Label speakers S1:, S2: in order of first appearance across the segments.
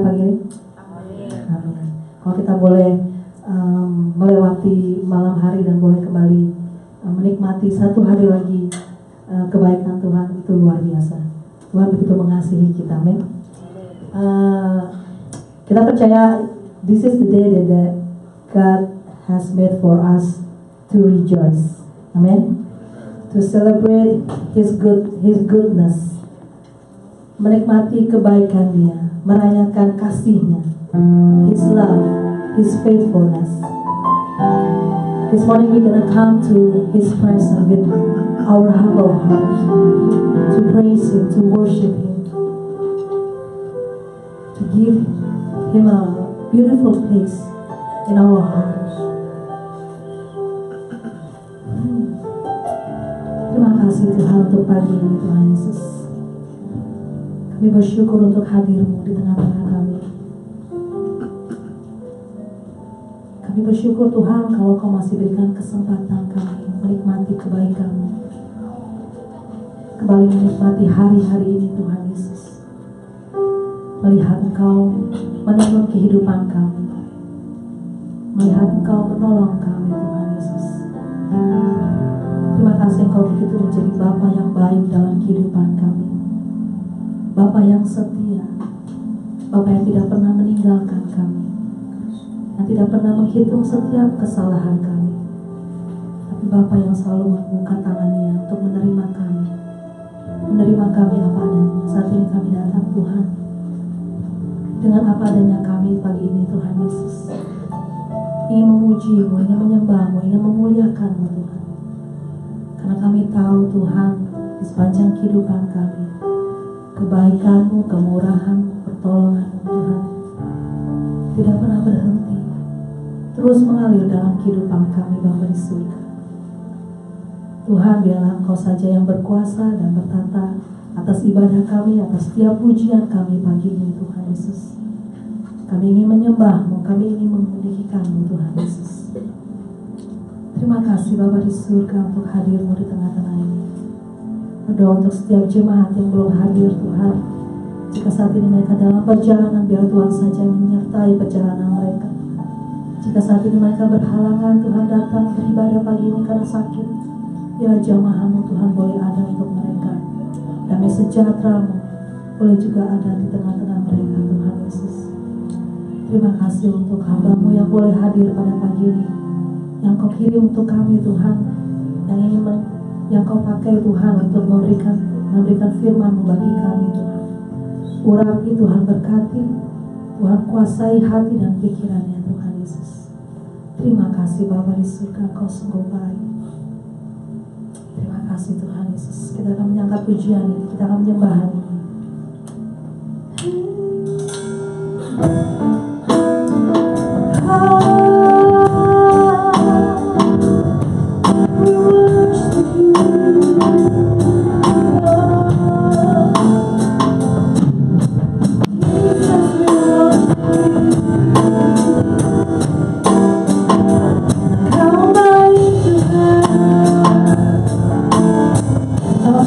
S1: pagi ini? Amin. Kalau kita boleh melewati malam hari dan boleh kembali menikmati satu hari lagi kebaikan Tuhan, itu luar biasa. Tuhan begitu mengasihi kita, amin. Kita percaya this is the day that God has made for us to rejoice, amin. To celebrate His goodness, menikmati kebaikan Dia, merayakan kasih-Nya, His love, His faithfulness. This morning we're gonna come to His presence with our humble heart to praise Him, to worship Him, to give Him a beautiful place in our hearts. Terima kasih Tuhan untuk pagi ini, Tuhan Yesus. Kami bersyukur untuk hadir-Mu di tengah-tengah kami. Kami bersyukur Tuhan kalau Kau masih berikan kesempatan kami menikmati kebaikan-Mu, kembali menikmati hari-hari ini Tuhan Yesus. Melihat Engkau menolong kehidupan kami, melihat Engkau menolong kami Tuhan Yesus. Terima kasih Engkau begitu menjadi Bapa yang baik dalam kehidupan kami, Bapa yang setia, Bapa yang tidak pernah meninggalkan kami, yang tidak pernah menghitung setiap kesalahan kami, tapi Bapa yang selalu membuka tangannya untuk menerima kami apa adanya. Saat ini kami datang Tuhan dengan apa adanya kami pagi ini Tuhan Yesus, ingin memuji-Mu, ingin menyembah-Mu, ingin memuliakan-Mu Tuhan, karena kami tahu Tuhan di sepanjang kehidupan kami kebaikan-Mu, kemurahan-Mu, pertolongan-Mu Tuhan tidak pernah berhenti, terus mengalir dalam kehidupan kami Bapa di surga. Tuhan, biarlah Engkau saja yang berkuasa dan bertata atas ibadah kami, atas setiap pujian kami pagi ini Tuhan Yesus. Kami ingin menyembah-Mu, kami ingin memuliakan-Mu Tuhan Yesus. Terima kasih Bapa di surga untuk hadir-Mu di tengah-tengah ini. Berdoa untuk setiap jemaat yang belum hadir Tuhan. Jika saat ini mereka dalam perjalanan, biar Tuhan saja menyertai perjalanan mereka. Jika saat ini mereka berhalangan Tuhan datang beribadah pagi ini karena sakit, biar jamaah-Mu Tuhan boleh ada untuk mereka. Damai sejahtera-Mu boleh juga ada di tengah-tengah mereka Tuhan Yesus. Terima kasih untuk hamba-Mu yang boleh hadir pada pagi ini, yang Kau kirim untuk kami Tuhan, yang Kau pakai Tuhan untuk memberikan firman-Mu bagi kami Tuhan. Urapi Tuhan, berkati Tuhan, kuasai hati dan pikirannya Tuhan Yesus. Terima kasih Bapa di surga, Kau sungguh baik. Terima kasih Tuhan Yesus. Kita akan menyangkat pujian ini, kita akan menyembah ini. Aku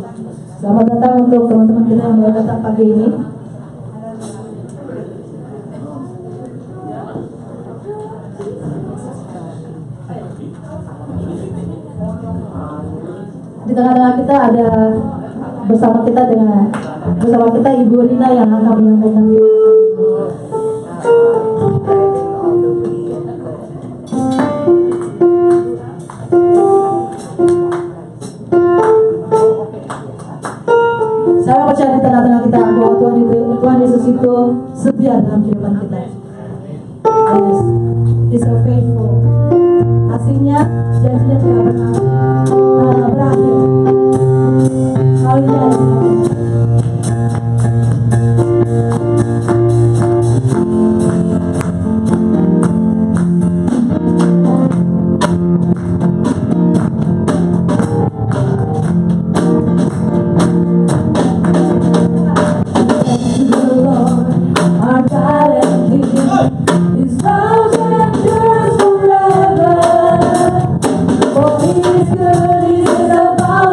S1: Selamat datang untuk teman-teman kita yang baru datang pagi ini. Di tengah-tengah kita ada bersama kita Ibu Rina yang akan menyampaikan. Saya percaya di tengah-tengah kita bahwa Tuhan Yesus itu setia dalam kehidupan kita. Yes, He's so faithful. Hasilnya janjinya tidak pernah berakhir. Haleluya. Our God and King, His love endures forever. For He is good, He is above.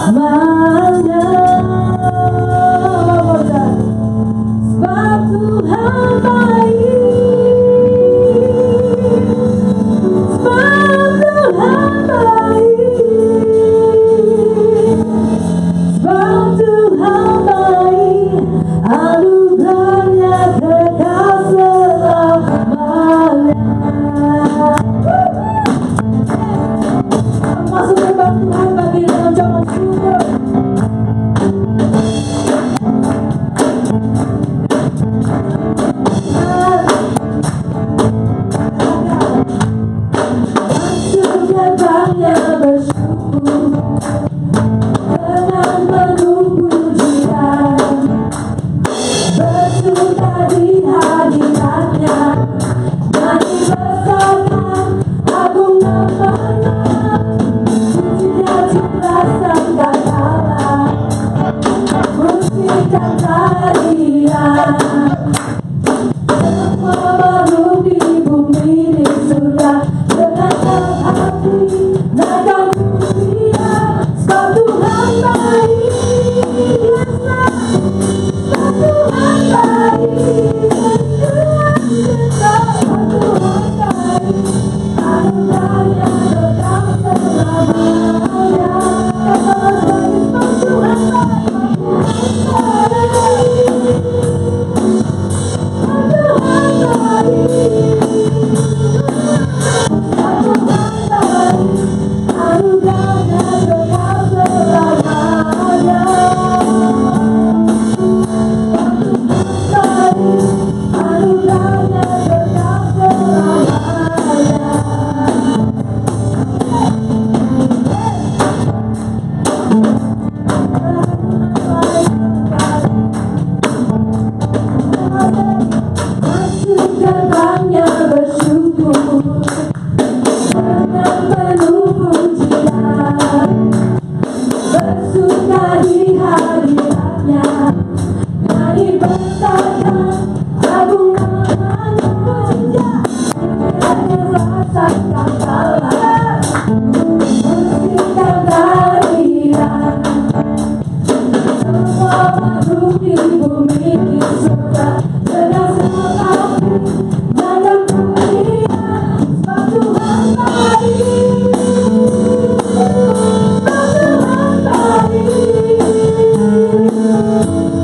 S1: selamanya. Sebab Tuhan baik, sebab Tuhan baik, sebab Tuhan baik, anugerahnya kekal selamanya. Masuk sebab Tuhan bagi dalam jangan syukur. Masuknya bersyukur dengan penuh pujian, bersuka di hadiratnya, nyanyi bersama agung namanya, pujinya jumlah sangkakala, musik dan tarian, semua makhluk di bumi di surga dengan senang hati naikkan pujian. Sebab Tuhan baik, sebab Tuhan baik, sebab Tuhan baik, anugerahnya kekal selamanya.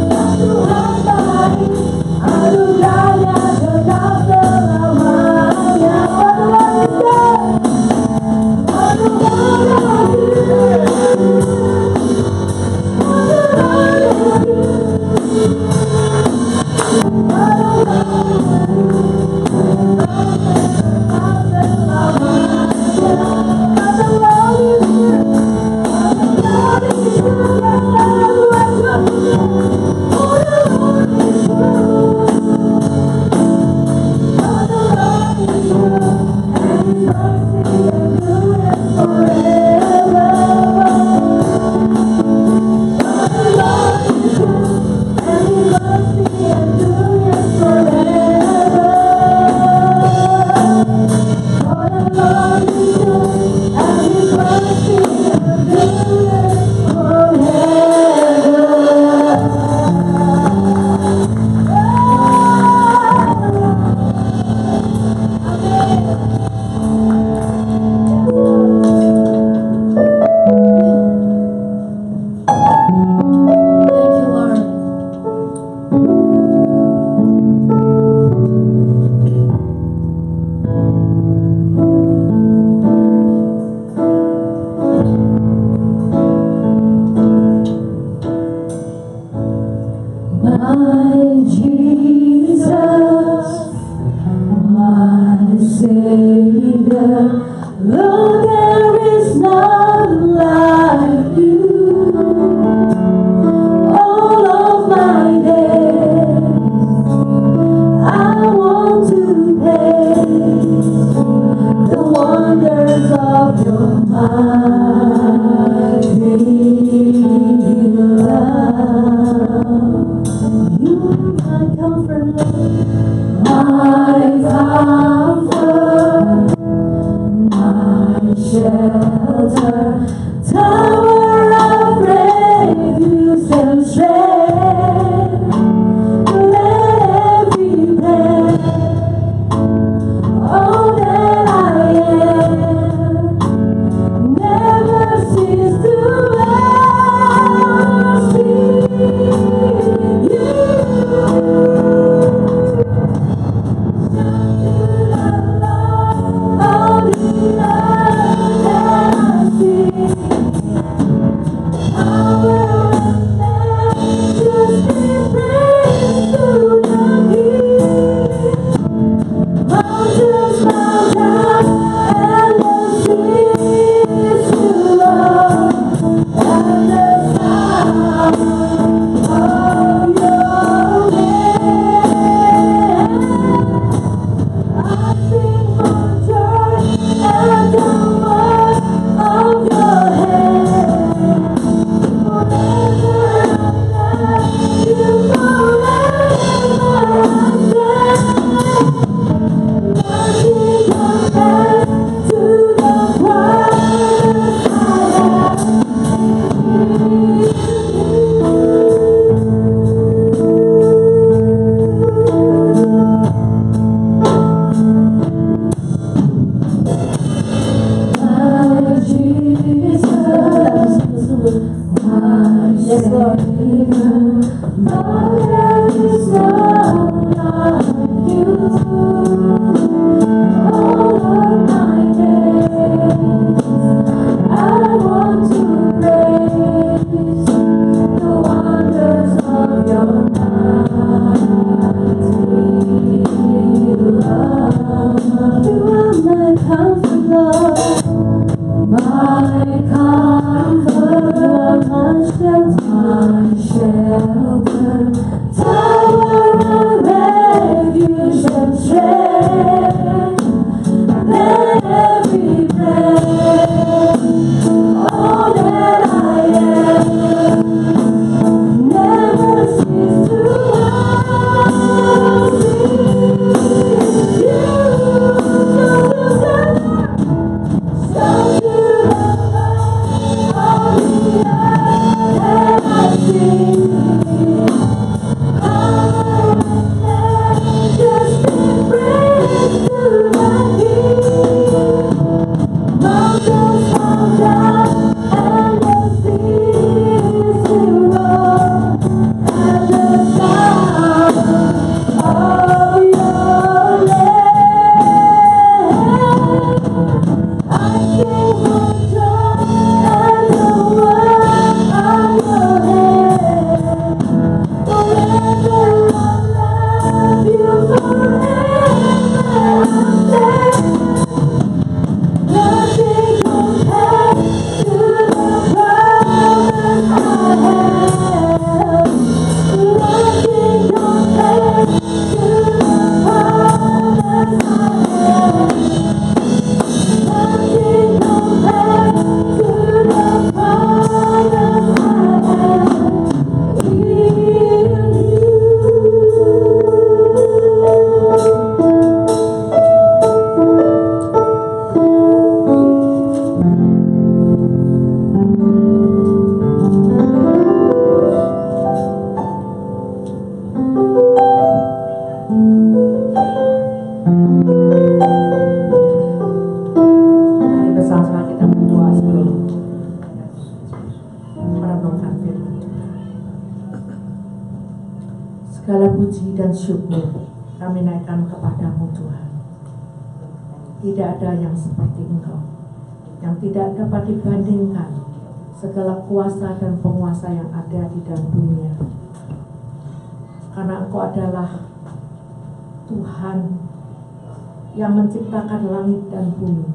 S1: Sebab Tuhan baik,
S2: Syukur kami naikkan kepadamu Tuhan. Tidak ada yang seperti Engkau, yang tidak dapat dibandingkan segala kuasa dan penguasa yang ada di dalam dunia. Karena Engkau adalah Tuhan yang menciptakan langit dan bumi.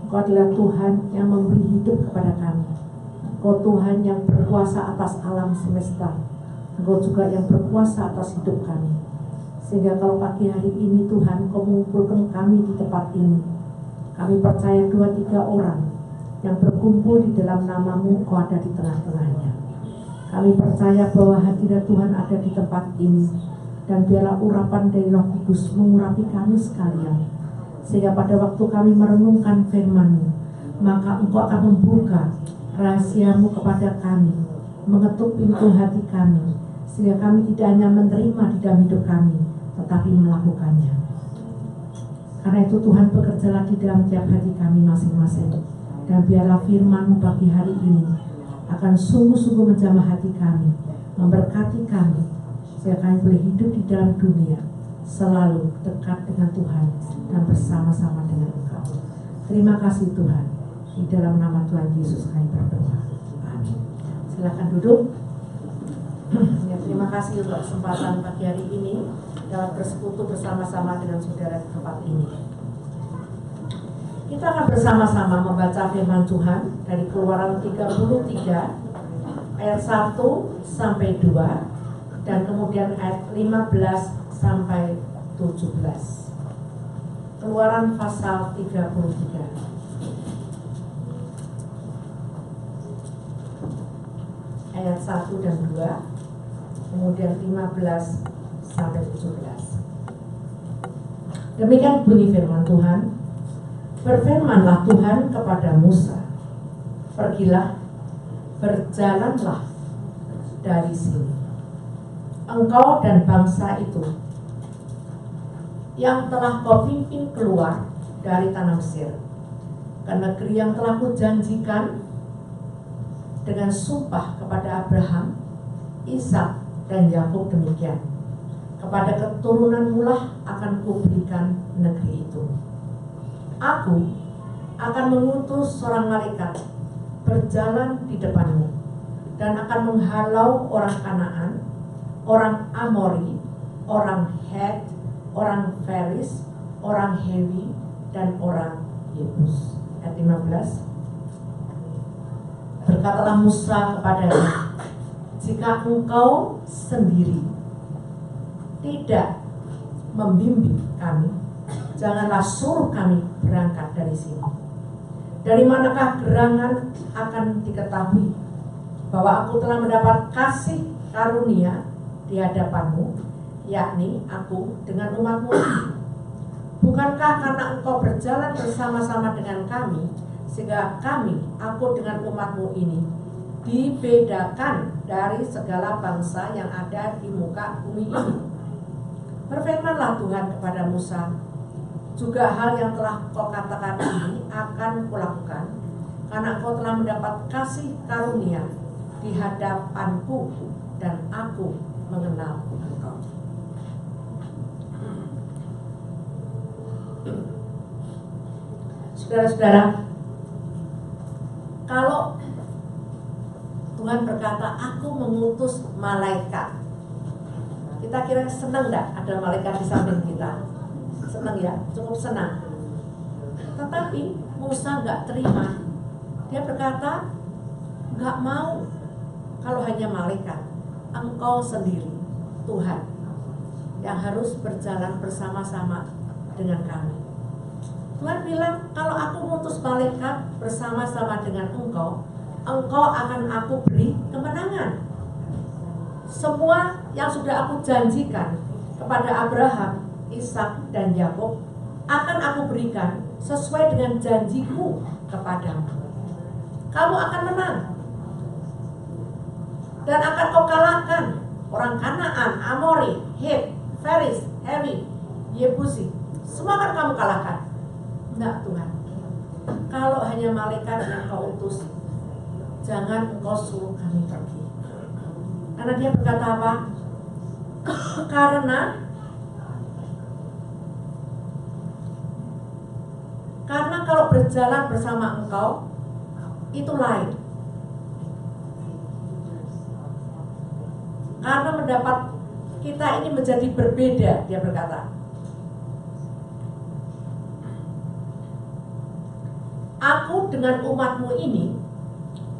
S2: Engkau adalah Tuhan yang memberi hidup kepada kami. Engkau Tuhan yang berkuasa atas alam semesta. Engkau juga yang berkuasa atas hidup kami. Sehingga kalau pagi hari ini Tuhan Kau mengumpulkan kami di tempat ini, kami percaya 2-3 orang yang berkumpul di dalam nama-Mu, Kau ada di tengah-tengahnya. Kami percaya bahwa hadirat Tuhan ada di tempat ini, dan biarlah urapan dari Roh Kudus mengurapi kami sekalian, sehingga pada waktu kami merenungkan firman-Mu, maka Engkau akan membuka rahasia-Mu kepada kami, mengetuk pintu hati kami, sehingga kami tidak hanya menerima di dalam hidup kami, tetapi melakukannya. Karena itu Tuhan bekerjalah di dalam tiap hati kami masing-masing, dan biarlah firman-Mu pagi hari ini akan sungguh-sungguh menjamah hati kami, memberkati kami, sehingga kami boleh hidup di dalam dunia selalu dekat dengan Tuhan dan bersama-sama dengan Engkau. Terima kasih Tuhan, di dalam nama Tuhan Yesus kami berdoa. Amin. Silakan duduk. Ya, terima kasih untuk kesempatan pagi hari ini dapat bersekutu bersama-sama dengan saudara di tempat ini. Kita akan bersama-sama membaca firman Tuhan dari Keluaran 33 ayat 1 sampai 2 dan kemudian ayat 15 sampai 17. Keluaran pasal 33. Ayat 1 dan 2, kemudian 15 sampai 17. Demikian bunyi firman Tuhan. Berfirmanlah Tuhan kepada Musa, pergilah, berjalanlah dari sini, engkau dan bangsa itu yang telah kau pimpin keluar dari tanah Mesir, ke negeri yang telah kujanjikan dengan sumpah kepada Abraham, Ishak dan Yakub demikian. Kepada keturunanmu lah akan kuberikan negeri itu. Aku akan mengutus seorang malaikat berjalan di depanmu dan akan menghalau orang Kanaan, orang Amori, orang Het, orang Feris, orang Hewi, dan orang Yebus. Ayat 15. Berkatalah Musa kepadanya, jika engkau sendiri tidak membimbing kami, janganlah suruh kami berangkat dari sini. Dari manakah gerangan akan diketahui bahwa aku telah mendapat kasih karunia di hadapanmu, yakni aku dengan umatmu. Bukankah karena engkau berjalan bersama-sama dengan kami, sehingga kami, aku dengan umatmu ini, dibedakan dari segala bangsa yang ada di muka bumi ini. Berfirmanlah Tuhan kepada Musa, juga hal yang telah kau katakan ini akan kulakukan, karena engkau telah mendapat kasih karunia di hadapanku dan aku mengenal engkau. Saudara-saudara, kalau Tuhan berkata, aku mengutus malaikat, kita kira senang gak ada malaikat di samping kita? Senang ya, cukup senang. Tetapi Musa gak terima. Dia berkata, gak mau kalau hanya malaikat. Engkau sendiri, Tuhan, yang harus berjalan bersama-sama dengan kami. Tuhan bilang, kalau aku mengutus malaikat bersama-sama dengan engkau, engkau akan aku beri kemenangan. Semua yang sudah aku janjikan kepada Abraham, Ishak, dan Yakub akan aku berikan sesuai dengan janjiku kepadamu. Kamu akan menang dan akan kau kalahkan orang Kanaan, Amori, Het, Feris, Hewi, Yebusi. Semua akan kamu kalahkan. Enggak Tuhan, kalau hanya malaikat yang kau utus, jangan engkau suruh kami pergi. Karena dia berkata apa? Karena kalau berjalan bersama engkau itu lain. Karena mendapat kita ini menjadi berbeda, dia berkata. Aku dengan umatmu ini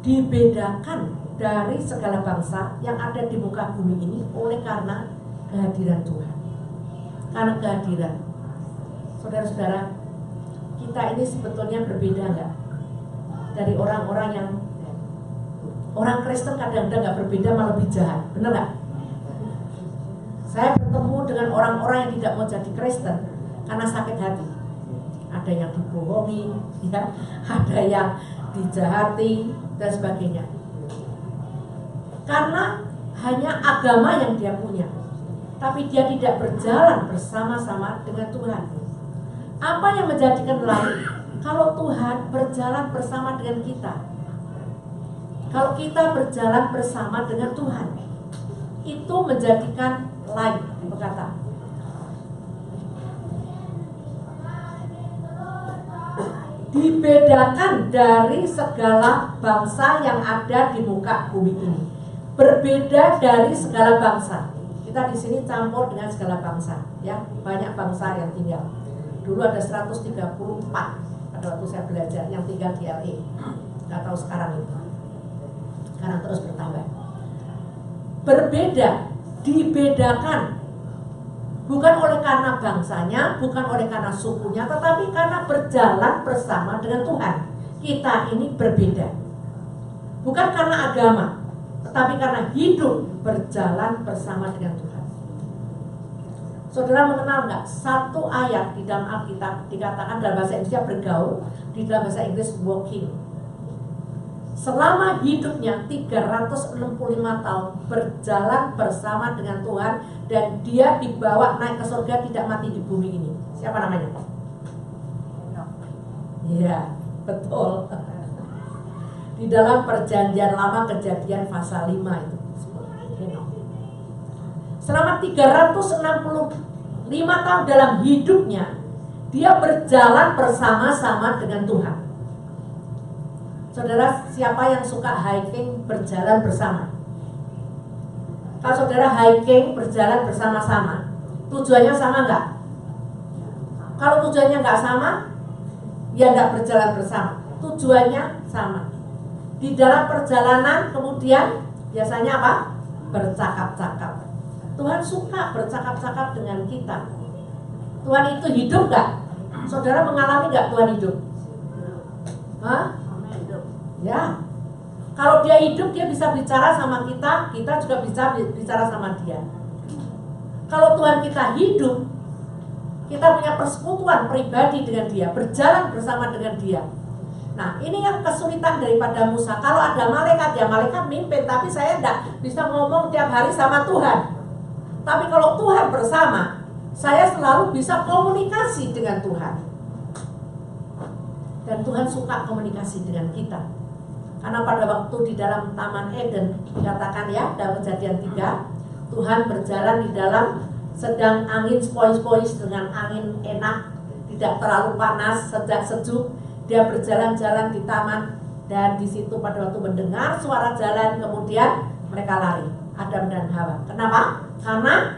S2: dibedakan dari segala bangsa yang ada di muka bumi ini oleh karena kehadiran Tuhan. Karena kehadiran. Saudara-saudara, kita ini sebetulnya berbeda enggak? Dari orang-orang yang orang Kristen kadang-kadang enggak berbeda, malah lebih jahat. Benar enggak? Saya bertemu dengan orang-orang yang tidak mau jadi Kristen karena sakit hati. Ada yang dibohongi, ya, ada yang dijahati dan sebagainya. Karena hanya agama yang dia punya, tapi dia tidak berjalan bersama-sama dengan Tuhan. Apa yang menjadikan lain? Kalau Tuhan berjalan bersama dengan kita, kalau kita berjalan bersama dengan Tuhan, itu menjadikan lain. Berkata, dibedakan dari segala bangsa yang ada di muka bumi ini. Berbeda dari segala bangsa. Kita di sini campur dengan segala bangsa, ya. Banyak bangsa yang tinggal. Dulu ada 134 pada waktu saya belajar yang tinggal di LA. Nggak tahu sekarang itu. Sekarang terus bertambah. Berbeda, dibedakan. Bukan oleh karena bangsanya, bukan oleh karena sukunya, tetapi karena berjalan bersama dengan Tuhan. Kita ini berbeda. Bukan karena agama, tetapi karena hidup berjalan bersama dengan Tuhan. Saudara mengenal nggak satu ayat di dalam Alkitab dikatakan dalam bahasa Indonesia bergaul, di dalam bahasa Inggris walking. Selama hidupnya 365 tahun berjalan bersama dengan Tuhan, dan dia dibawa naik ke surga, tidak mati di bumi ini. Siapa namanya? Iya, betul. Di dalam perjanjian lama Kejadian pasal 5 itu. Selama 365 tahun dalam hidupnya, dia berjalan bersama-sama dengan Tuhan. Saudara, siapa yang suka hiking berjalan bersama? Kalau saudara hiking berjalan bersama-sama, tujuannya sama enggak? Kalau tujuannya enggak sama, ya enggak berjalan bersama. Tujuannya sama. Di dalam perjalanan kemudian biasanya apa? Bercakap-cakap. Tuhan suka bercakap-cakap dengan kita. Tuhan itu hidup gak? Saudara mengalami gak Tuhan hidup? Hah? Ya. Kalau dia hidup, dia bisa bicara sama kita, kita juga bisa bicara sama dia. Kalau Tuhan kita hidup, kita punya persekutuan pribadi dengan dia, berjalan bersama dengan dia. Nah, ini yang kesulitan daripada Musa. Kalau ada malaikat, ya malaikat mimpin, tapi saya tidak bisa ngomong tiap hari sama Tuhan. Tapi kalau Tuhan bersama, saya selalu bisa komunikasi dengan Tuhan. Dan Tuhan suka komunikasi dengan kita. Karena pada waktu di dalam Taman Eden dikatakan ya, dalam Kejadian 3, Tuhan berjalan di dalam, sedang angin sepoi-sepoi dengan angin enak, tidak terlalu panas, sejuk. Dia berjalan-jalan di taman, dan di situ pada waktu mendengar suara jalan, kemudian mereka lari, Adam dan Hawa. Kenapa? Karena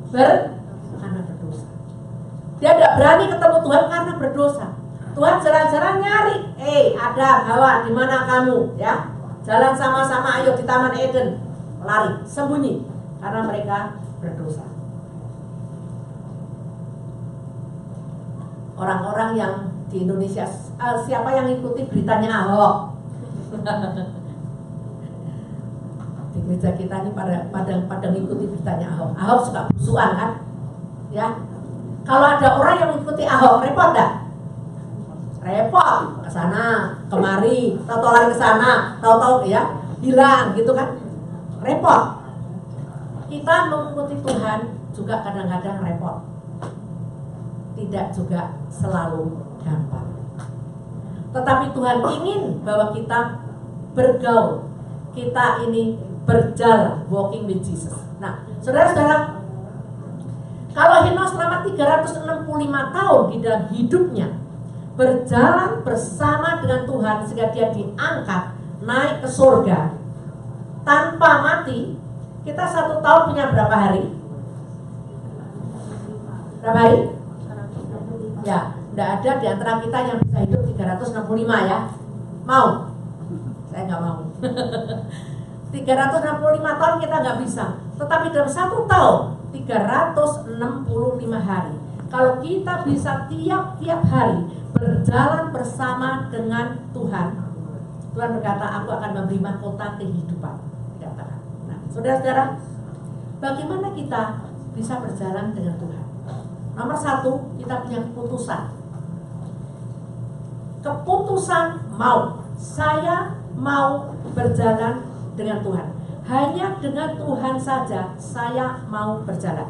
S2: berdosa. Dia tidak berani ketemu Tuhan karena berdosa. Tuhan jalan-jalan nyari, Adam, Hawa, di mana kamu? Ya, jalan sama-sama, ayo di Taman Eden. Lari, sembunyi, karena mereka berdosa. Orang-orang yang di Indonesia, siapa yang ikuti beritanya Ahok? Di gereja kita ini pada mengikuti beritanya Ahok. Ahok suka busuan kan? Ya. Kalau ada orang yang mengikuti Ahok, repot enggak? Repot, ke sana, kemari, tahu-tahu lari ke sana, tahu-tahu ya hilang gitu kan? Repot. Kita mengikuti Tuhan juga kadang-kadang repot. Tidak juga selalu gampang. Tetapi Tuhan ingin bahwa kita bergaul, kita ini berjalan, walking with Jesus. Nah, saudara-saudara, kalau Henos selama 365 tahun di dalam hidupnya berjalan bersama dengan Tuhan sehingga dia diangkat naik ke surga tanpa mati, kita 1 tahun punya berapa hari? Berapa hari? Ya, tidak ada di antara kita yang bisa hidup 365 ya. Mau? Saya nggak mau. 365 tahun kita nggak bisa. Tetapi dalam 1 tahun 365 hari, kalau kita bisa tiap-tiap hari berjalan bersama dengan Tuhan, Tuhan berkata, aku akan memberi mahkota kehidupan. Dikatakan. Nah, saudara-saudara, bagaimana kita bisa berjalan dengan Tuhan? Nomor 1, kita punya keputusan. Keputusan mau. Saya mau berjalan dengan Tuhan. Hanya dengan Tuhan saja saya mau berjalan.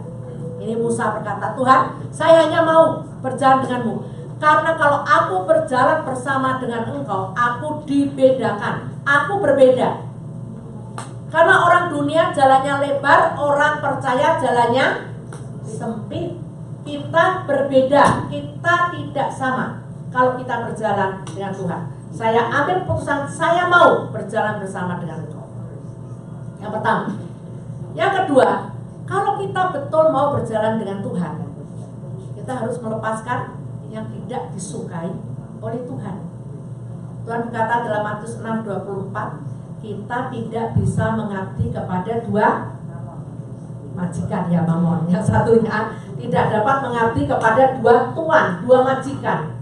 S2: Ini Musa berkata, Tuhan, saya hanya mau berjalan denganmu. Karena kalau aku berjalan bersama dengan engkau, aku dibedakan. Aku berbeda. Karena orang dunia jalannya lebar, orang percaya jalannya sempit. Kita berbeda, kita tidak sama kalau kita berjalan dengan Tuhan. Saya ambil keputusan, saya mau berjalan bersama dengan engkau. Yang pertama. Yang kedua, kalau kita betul mau berjalan dengan Tuhan, kita harus melepaskan yang tidak disukai oleh Tuhan. Tuhan berkata dalam Matius 6:24, kita tidak bisa mengabdi kepada dua majikan, ya mamon. Yang satunya tidak dapat mengabdi kepada dua tuan, dua majikan.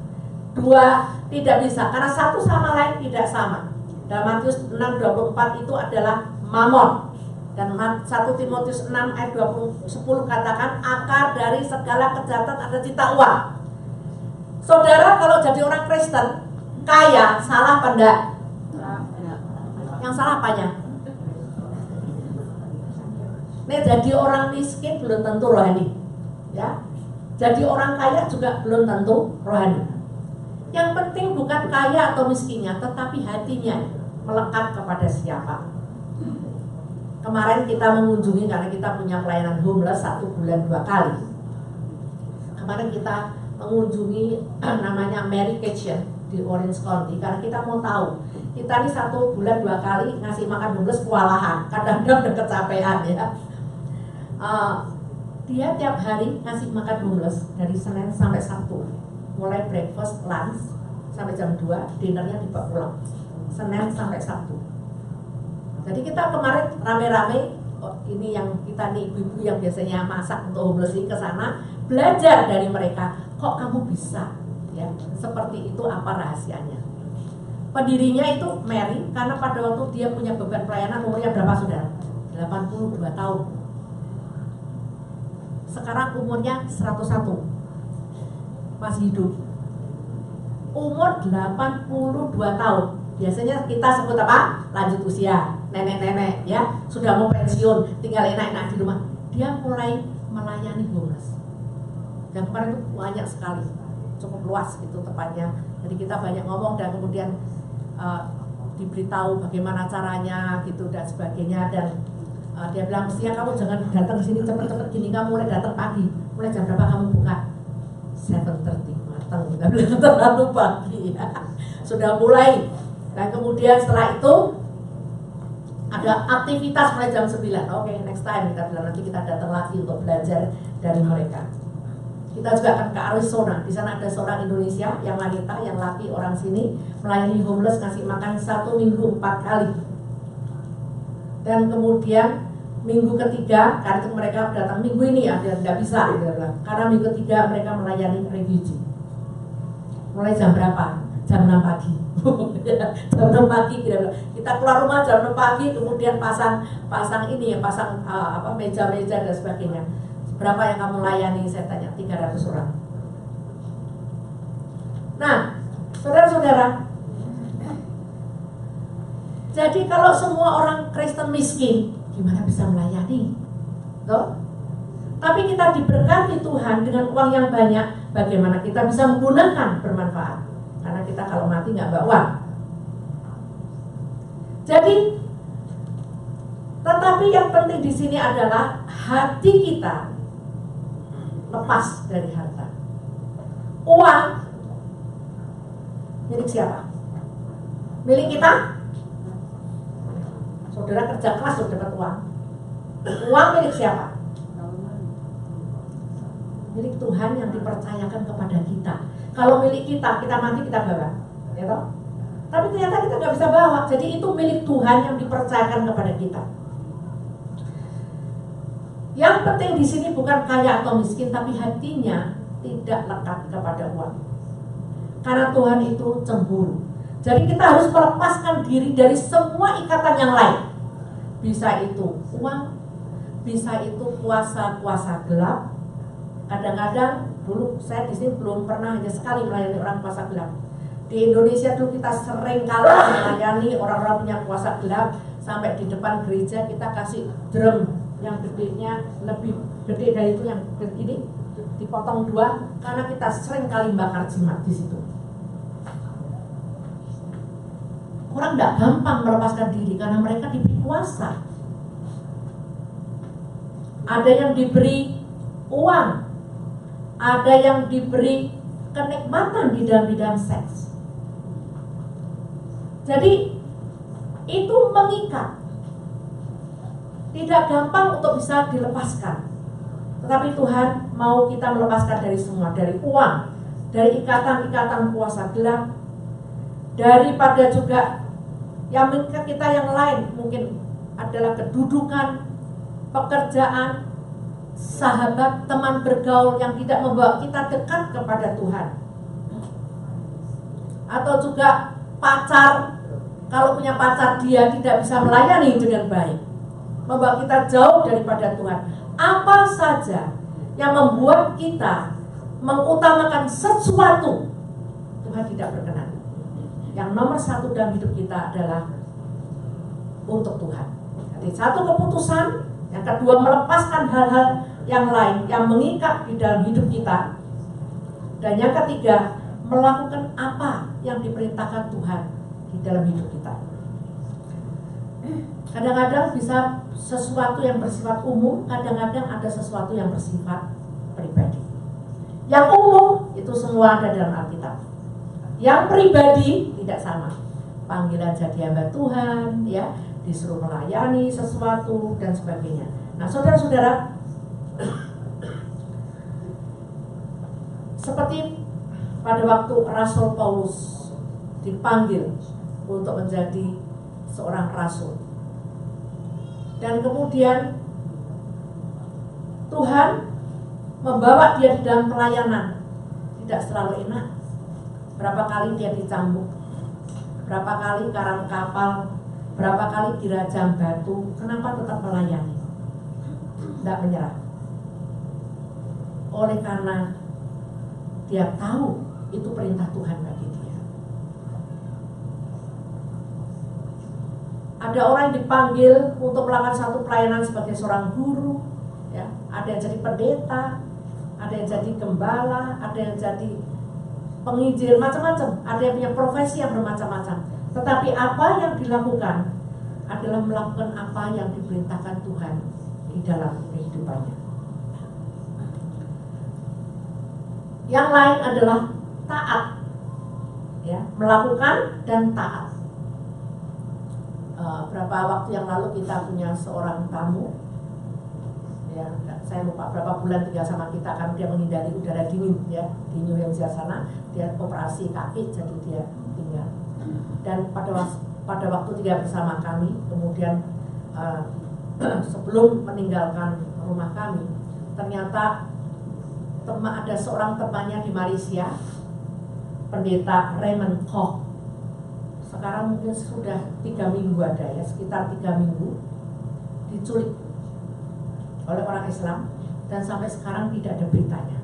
S2: Dua tidak bisa, karena satu sama lain tidak sama. Dalam Matius 6:24 itu adalah mamon. Dan 1 Timotius 6 ayat 10 katakan, akar dari segala kejahatan ada cita uang. Saudara, kalau jadi orang Kristen kaya, salah apa enggak? Yang salah apanya? Nih, jadi orang miskin belum tentu rohani, ya. Jadi orang kaya juga belum tentu rohani. Yang penting bukan kaya atau miskinnya, tetapi hatinya melekat kepada siapa. Kemarin kita mengunjungi, karena kita punya pelayanan homeless 1 bulan 2 kali. Kemarin kita mengunjungi namanya Mary Kitchen di Orange County, karena kita mau tahu. Kita ini 1 bulan 2 kali ngasih makan homeless kewalahan, kadang-kadang udah kecapean ya. Dia tiap hari ngasih makan homeless dari Senin sampai Sabtu, mulai breakfast, lunch sampai jam 2, dinernya dibawa pulang.
S3: Senin sampai Sabtu. Jadi kita kemarin rame-rame, ini yang kita nih ibu-ibu yang biasanya masak untuk homeless ini ke sana, belajar dari mereka. Kok kamu bisa? Ya, seperti itu, apa rahasianya? Pendirinya itu Mary, karena pada waktu dia punya beban pelayanan, umurnya berapa saudara? 82 tahun. Sekarang umurnya 101, masih hidup. Umur 82 tahun. Biasanya kita sebut apa? Lanjut usia, nenek-nenek ya, sudah mau pensiun, tinggal enak-enak di rumah. Dia mulai melayani homeless. Dan kemarin itu banyak sekali, cukup luas itu tepatnya. Jadi kita banyak ngomong dan kemudian diberitahu bagaimana caranya gitu dan sebagainya. Dan dia bilang, mestinya kamu jangan datang ke sini cepet-cepet gini, kamu mulai datang pagi. Mulai jam berapa kamu buka? 7:30, matang, nggak bilang terlalu pagi ya. Sudah mulai. Dan kemudian setelah itu ada aktivitas mulai jam 9. Oke, next time kita bilang nanti kita datang lagi untuk belajar dari mereka. Kita juga akan ke Arizona. Di sana ada seorang Indonesia yang wanita, yang laki orang sini, melayani homeless, ngasih makan 1 minggu 4 kali. Dan kemudian minggu ketiga, karena itu mereka datang minggu ini ya, dia tidak bisa, dia bilang. Karena minggu ketiga mereka melayani refugee. Mulai jam berapa? Jam 6 pagi. Jam 6 pagi kita keluar rumah jam 6 pagi, kemudian pasang ini ya, pasang meja-meja dan sebagainya. Berapa yang kamu layani? Saya tanya, 300 orang. Nah, saudara-saudara, jadi kalau semua orang Kristen miskin, gimana bisa melayani? Tuh. Tapi kita diberkati Tuhan dengan uang yang banyak, bagaimana kita bisa menggunakan bermanfaat? Karena kita kalau mati nggak bawa uang. Jadi, tetapi yang penting di sini adalah hati kita lepas dari harta. Uang milik siapa? Milik kita? Saudara kerja keras sudah dapat uang. Uang milik siapa? Milik Tuhan yang dipercayakan kepada kita. Kalau milik kita, kita mati kita bawa, ya toh? Tapi ternyata kita nggak bisa bawa. Jadi itu milik Tuhan yang dipercayakan kepada kita. Yang penting di sini bukan kaya atau miskin, tapi hatinya tidak lekat kepada uang. Karena Tuhan itu cemburu. Jadi kita harus melepaskan diri dari semua ikatan yang lain. Bisa itu uang, bisa itu kuasa-kuasa gelap. Kadang-kadang dulu saya di sini belum pernah, hanya sekali melayani orang kuasa gelap. Di Indonesia dulu kita sering kali melayani orang-orang punya kuasa gelap. Sampai di depan gereja kita kasih drum yang gedenya lebih gede dari itu, yang ini dipotong 2 karena kita sering kali bakar jimat di situ. Orang tidak gampang melepaskan diri karena mereka diberi kuasa. Ada yang diberi uang, ada yang diberi kenikmatan di dalam bidang seks. Jadi itu mengikat. Tidak gampang untuk bisa dilepaskan. Tetapi Tuhan mau kita melepaskan dari semua, dari uang, dari ikatan-ikatan kuasa gelap, daripada juga yang mengikat kita yang lain, mungkin adalah kedudukan, pekerjaan, sahabat, teman bergaul yang tidak membawa kita dekat kepada Tuhan. Atau juga pacar, kalau punya pacar dia tidak bisa melayani dengan baik, membawa kita jauh daripada Tuhan. Apa saja yang membuat kita mengutamakan sesuatu, Tuhan tidak berkenan. Yang nomor 1 dalam hidup kita adalah untuk Tuhan. Jadi satu keputusan, yang kedua melepaskan hal-hal yang lain yang mengikat di dalam hidup kita, dan yang ketiga melakukan apa yang diperintahkan Tuhan di dalam hidup kita. Kadang-kadang bisa sesuatu yang bersifat umum, kadang-kadang ada sesuatu yang bersifat pribadi. Yang umum itu semua ada dalam Alkitab. Yang pribadi tidak sama. Panggilan jadi hamba Tuhan, ya, disuruh melayani sesuatu dan sebagainya. Nah, saudara-saudara, seperti pada waktu Rasul Paulus dipanggil untuk menjadi seorang rasul. Dan kemudian Tuhan membawa dia di dalam pelayanan. Tidak selalu enak. Berapa kali dia dicambuk, berapa kali karang kapal, berapa kali dirajam batu. Kenapa tetap melayani? Tidak menyerah. Oleh karena dia tahu itu perintah Tuhan bagi dia. Ada orang yang dipanggil untuk melakukan satu pelayanan sebagai seorang guru, ya. Ada yang jadi pendeta, ada yang jadi gembala, ada yang jadi penginjil, macam-macam. Ada yang punya profesi yang bermacam-macam. Tetapi apa yang dilakukan adalah melakukan apa yang diperintahkan Tuhan di dalam kehidupannya. Yang lain adalah taat, ya, melakukan dan taat. Berapa waktu yang lalu kita punya seorang tamu, ya, saya lupa berapa bulan tinggal sama kita karena dia menghindari udara dingin, ya, di New Hampshire sana. Dia operasi kaki, jadi dia tinggal. Dan pada waktu dia bersama kami, kemudian sebelum meninggalkan rumah kami, ternyata ada seorang temannya di Malaysia, pendeta Raymond Koch. Sekarang mungkin sudah 3 minggu ada, ya, sekitar 3 minggu, diculik oleh orang Islam dan sampai sekarang tidak ada beritanya.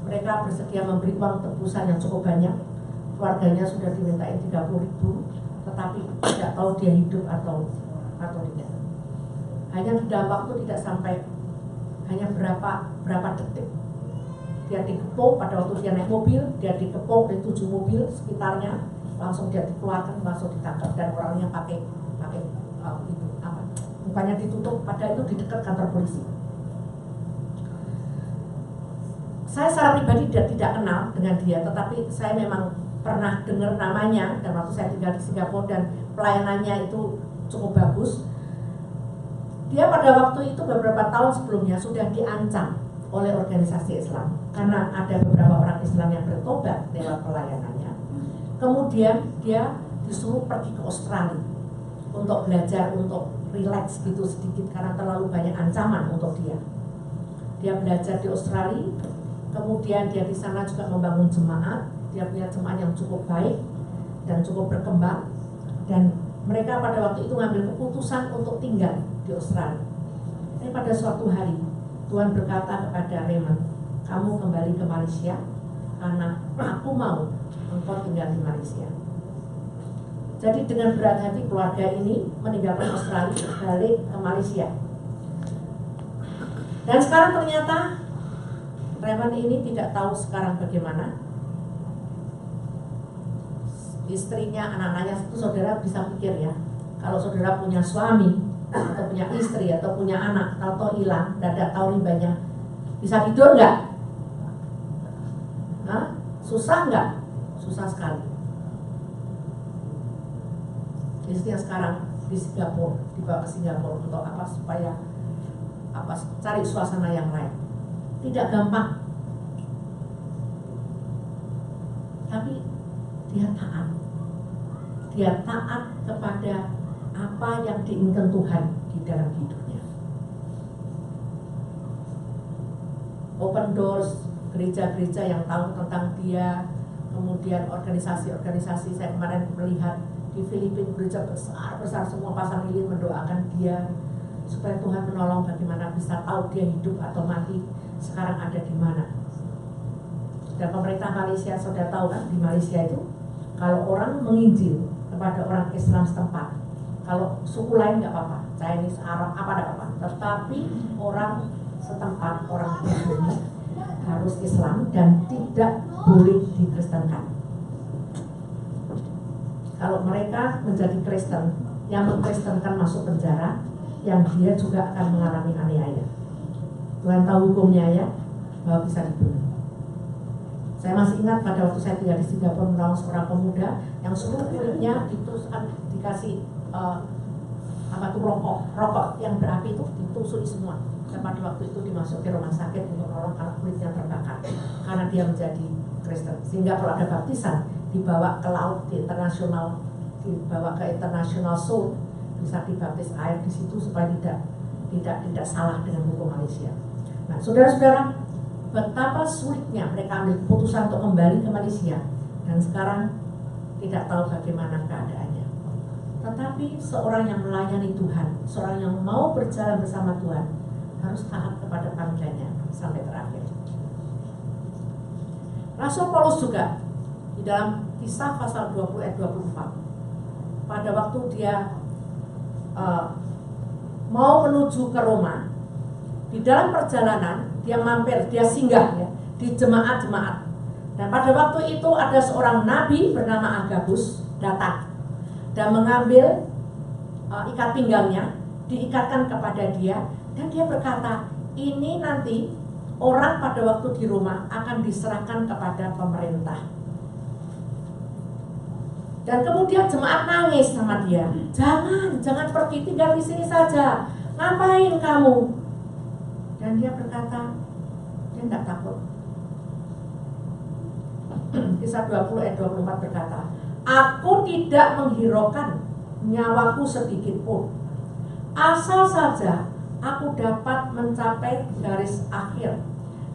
S3: Mereka bersedia memberi uang tebusan yang cukup banyak. Keluarganya sudah dimintain 30.000, tetapi tidak tahu dia hidup atau tidak. Hanya di dalam waktu tidak sampai hanya berapa detik dia dikepung. Pada waktu dia naik mobil, dia dikepung dari 7 mobil sekitarnya, langsung dia dikeluarkan, langsung ditangkap, dan orangnya pakai itu apa, mukanya ditutup, padahal itu di dekat kantor polisi. Saya secara pribadi tidak kenal dengan dia, tetapi saya memang pernah dengar namanya, dan waktu saya tinggal di Singapura dan pelayanannya itu cukup bagus. Dia pada waktu itu beberapa tahun sebelumnya sudah diancam oleh organisasi Islam karena ada beberapa orang Islam yang bertobat lewat pelayanannya. Kemudian dia disuruh pergi ke Australia untuk belajar, untuk relax gitu sedikit karena terlalu banyak ancaman untuk dia. Dia belajar di Australia, kemudian dia di sana juga membangun jemaat. Dia punya jemaat yang cukup baik dan cukup berkembang, dan mereka pada waktu itu mengambil keputusan untuk tinggal di Australia. Tapi pada suatu hari Tuhan berkata kepada Raymond, kamu kembali ke Malaysia karena aku mau engkau tinggal di Malaysia. Jadi dengan berat hati keluarga ini meninggalkan Australia, balik ke Malaysia. Dan sekarang ternyata Raymond ini tidak tahu sekarang bagaimana. Istrinya, anak-anaknya itu, saudara bisa pikir ya, kalau saudara punya suami atau punya istri atau punya anak, atau hilang, tidak tahu rimbanya, bisa tidur nggak? Susah nggak? Susah sekali. Istrinya sekarang di Singapura, dibawa ke Singapura untuk apa? Supaya apa? Cari suasana yang lain. Tidak gampang, tapi dia taat. Dia taat kepada apa yang diinginkan Tuhan di dalam hidupnya. Open Doors, gereja-gereja yang tahu tentang dia, kemudian organisasi-organisasi. Saya kemarin melihat di Filipina gereja besar semua pasang lilin mendoakan dia supaya Tuhan menolong bagaimana bisa tahu dia hidup atau mati, sekarang ada di mana. Dan pemerintah Malaysia sudah tahu kan, di Malaysia itu kalau orang menginjil kepada orang Islam setempat, kalau suku lain nggak apa-apa, Chinese, Arab, apa nggak apa-apa, tetapi orang setempat, orang pribumi harus Islam dan tidak boleh dikristenkan. Kalau mereka menjadi Kristen, yang mengkristenkan masuk penjara, yang dia juga akan mengalami aniaya. Tuhan tahu hukumnya ya, bahwa bisa dibunuh. Saya masih ingat pada waktu saya tinggal di Singapura menolong seorang pemuda yang seluruh kulitnya dikasih rokok yang berapi itu ditusuk semua. Dan pada waktu itu dimasuki rumah sakit untuk menolong karena kulitnya terbakar, karena dia menjadi Kristen. Sehingga kalau ada baptisan dibawa ke laut di internasional, dibawa ke international zone, bisa dibaptis air di situ supaya tidak salah dengan hukum Malaysia. Nah, saudara-saudara, betapa sulitnya mereka ambil keputusan untuk kembali ke Malaysia dan sekarang tidak tahu bagaimana keadaannya. Tetapi seorang yang melayani Tuhan, seorang yang mau berjalan bersama Tuhan, harus taat kepada panggilannya sampai terakhir. Rasul Paulus juga di dalam Kisah pasal 20 ayat 24, pada waktu dia mau menuju ke Roma, di dalam perjalanan dia mampir, dia singgah ya, di jemaat-jemaat. Dan pada waktu itu ada seorang nabi bernama Agabus datang dan mengambil ikat pinggangnya, diikatkan kepada dia, dan dia berkata, ini nanti orang pada waktu di Roma akan diserahkan kepada pemerintah. Dan kemudian jemaat nangis sama dia, jangan pergi, tinggal di sini saja, ngapain kamu? Dan dia berkata, dia tidak takut. Kisah 20 ayat 24 berkata, aku tidak menghiraukan nyawaku sedikit pun, asal saja aku dapat mencapai garis akhir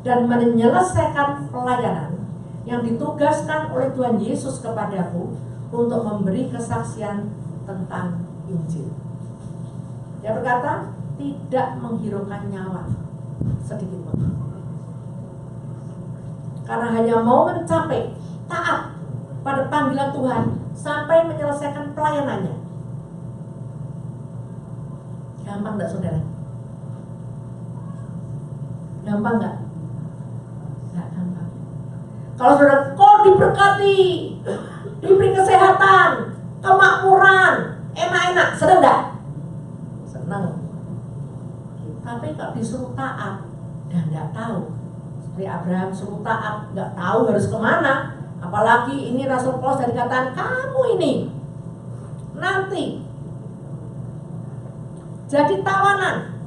S3: dan menyelesaikan pelayanan yang ditugaskan oleh Tuhan Yesus kepadaku untuk memberi kesaksian tentang Injil. Dia berkata, tidak menghiraukan nyawa sedikit pun, karena hanya mau mencapai taat pada panggilan Tuhan sampai menyelesaikan pelayanannya. Gampang enggak, saudara? Gampang enggak? Enggak gampang. Kalau saudara kok diberkati, diberi kesehatan, kemakmuran, enak-enak, senang enggak? Senang. Tapi kalau disuruh taat dan enggak tahu, seperti Abraham suruh taat, nggak tahu harus kemana. Apalagi ini Rasul Paulus dari dikatakan, kamu ini nanti jadi tawanan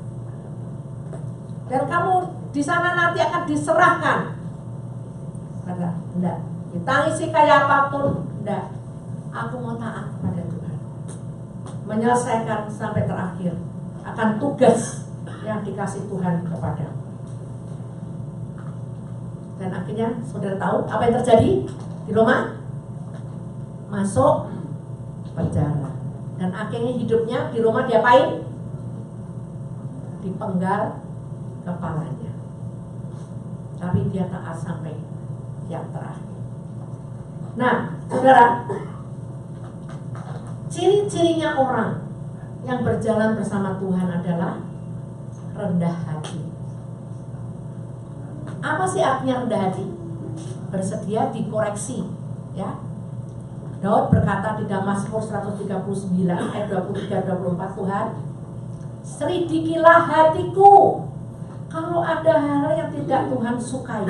S3: dan kamu di sana nanti akan diserahkan. Kata, enggak, ditangisi kayak apapun, enggak. Aku mau taat kepada Tuhan, menyelesaikan sampai terakhir akan tugas yang dikasih Tuhan kepadamu. Dan akhirnya saudara tahu apa yang terjadi di Roma? Masuk penjara. Dan akhirnya hidupnya di Roma diapain? Dipenggal kepalanya. Tapi dia taat sampai yang terakhir. Nah, saudara, ciri-cirinya orang yang berjalan bersama Tuhan adalah rendah hati. Apa sih artinya rendah hati? Bersedia dikoreksi, ya. Daud berkata di dalam Mazmur 139 ayat 23-24, Tuhan, selidikilah hatiku kalau ada hal yang tidak Tuhan sukai.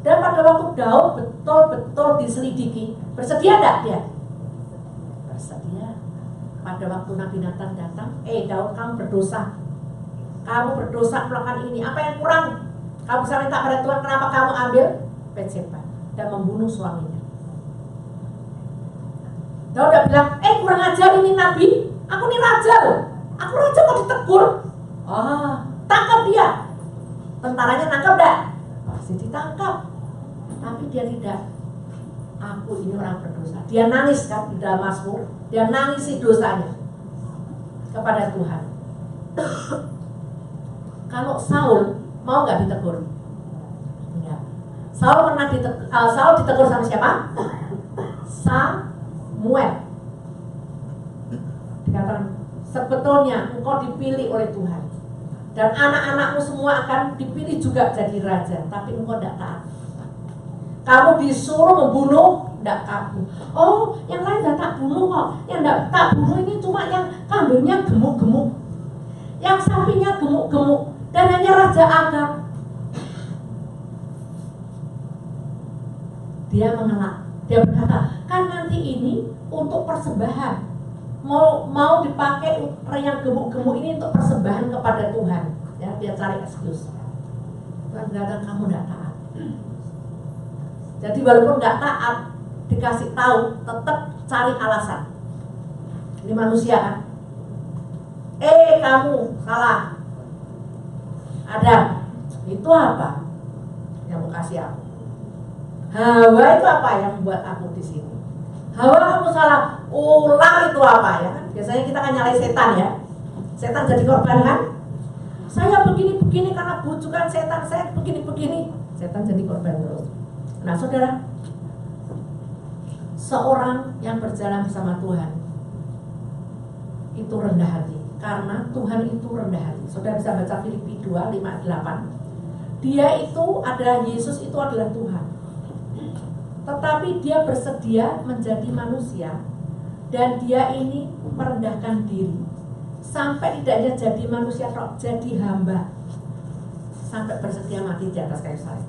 S3: Dan pada waktu Daud betul-betul diselidiki, bersedia enggak dia? Bersedia. Pada waktu Nabi Nathan datang, Daud, kamu berdosa. Kamu berdosa melakukan ini. Apa yang kurang? Kamu bisa minta pada Tuhan, kenapa kamu ambil Batseba dan membunuh suaminya. Daud udah bilang, kurang ajar ini nabi, aku ini raja loh. Aku raja kok ditegur. Tangkap dia. Tentaranya nangkap enggak? Pasti ditangkap. Tapi dia tidak. Aku ini orang berdosa. Dia nangis kan di dalam Mazmur, dia nangisi dosanya kepada Tuhan. Kalau Saul mau nggak ditegur? Enggak. Saul ditegur sama siapa? Samuel. Dikatakan, sebetulnya engkau dipilih oleh Tuhan dan anak-anakmu semua akan dipilih juga jadi raja, tapi engkau tidak taat. Kamu disuruh membunuh, tidak kamu. Yang lain tidak tak bunuh kok. Yang tidak tak bunuh ini cuma yang kambingnya gemuk-gemuk, yang sapinya gemuk-gemuk, dan hanya Raja Agag. Dia mengelak. Dia berkata, kan nanti ini untuk persembahan, mau dipakai yang gemuk-gemuk ini untuk persembahan kepada Tuhan. Ya, dia cari excuse. Tuhan berkata, kamu tidak taat. Jadi walaupun nggak taat, dikasih tahu, tetap cari alasan. Ini manusia kan? Kamu salah. Adam, itu apa yang mau kasih aku? Hawa itu apa yang membuat aku di sini? Hawa, kamu salah. Ular itu apa ya? Biasanya kita kan nyalain setan ya. Setan jadi korban kan? Saya begini-begini karena bujukan setan, saya begini-begini. Setan jadi korban terus. Nah saudara, seorang yang berjalan bersama Tuhan itu rendah hati, karena Tuhan itu rendah hati. Saudara bisa baca Filipi 2:5-8. Dia itu adalah, Yesus itu adalah Tuhan, tetapi dia bersedia menjadi manusia, dan dia ini merendahkan diri sampai tidak hanya jadi manusia, jadi hamba, sampai bersedia mati di atas kayu salib.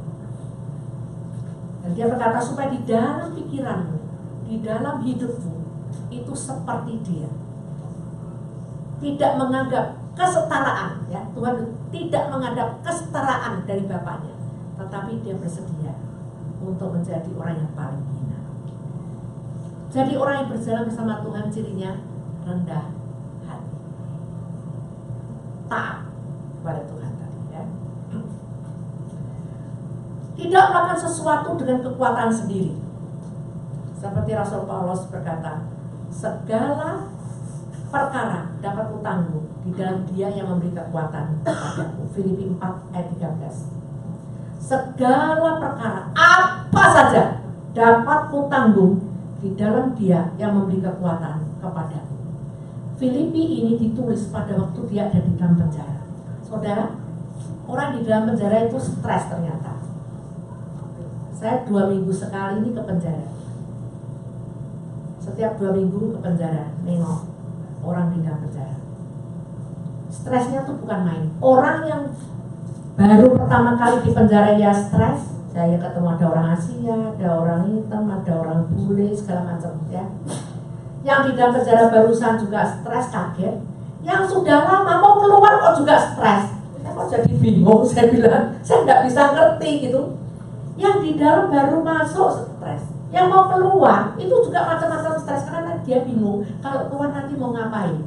S3: Dan dia berkata supaya di dalam pikiranmu, di dalam hidupmu itu seperti dia, tidak menganggap kesetaraan, ya Tuhan tidak menganggap kesetaraan dari Bapaknya, tetapi dia bersedia untuk menjadi orang yang paling hina. Jadi orang yang berjalan bersama Tuhan cirinya rendah hati, taat kepada Tuhan tadi, ya. Tidak melakukan sesuatu dengan kekuatan sendiri. Seperti Rasul Paulus berkata, segala perkara dapat kutanggung di dalam Dia yang memberi kekuatan kepadaku. Filipi 4:13. Segala perkara apa saja dapat kutanggung di dalam Dia yang memberi kekuatan kepadaku. Filipi ini ditulis pada waktu dia ada di dalam penjara. Saudara, orang di dalam penjara itu stres ternyata. Saya 2 minggu sekali ini ke penjara. Setiap 2 minggu ke penjara, nengok orang di dalam penjara. Stresnya tuh bukan main. Orang yang baru pertama kali di penjara ya stres. Saya ketemu ada orang Asia, ada orang hitam, ada orang bule, segala macam ya. Yang di dalam penjara barusan juga stres, kaget. Yang sudah lama mau keluar kok juga stres. Saya kok jadi bingung, saya bilang, saya nggak bisa ngerti gitu. Yang di dalam baru masuk stres, yang mau keluar itu juga macam-macam stres karena dia bingung kalau keluar nanti mau ngapain,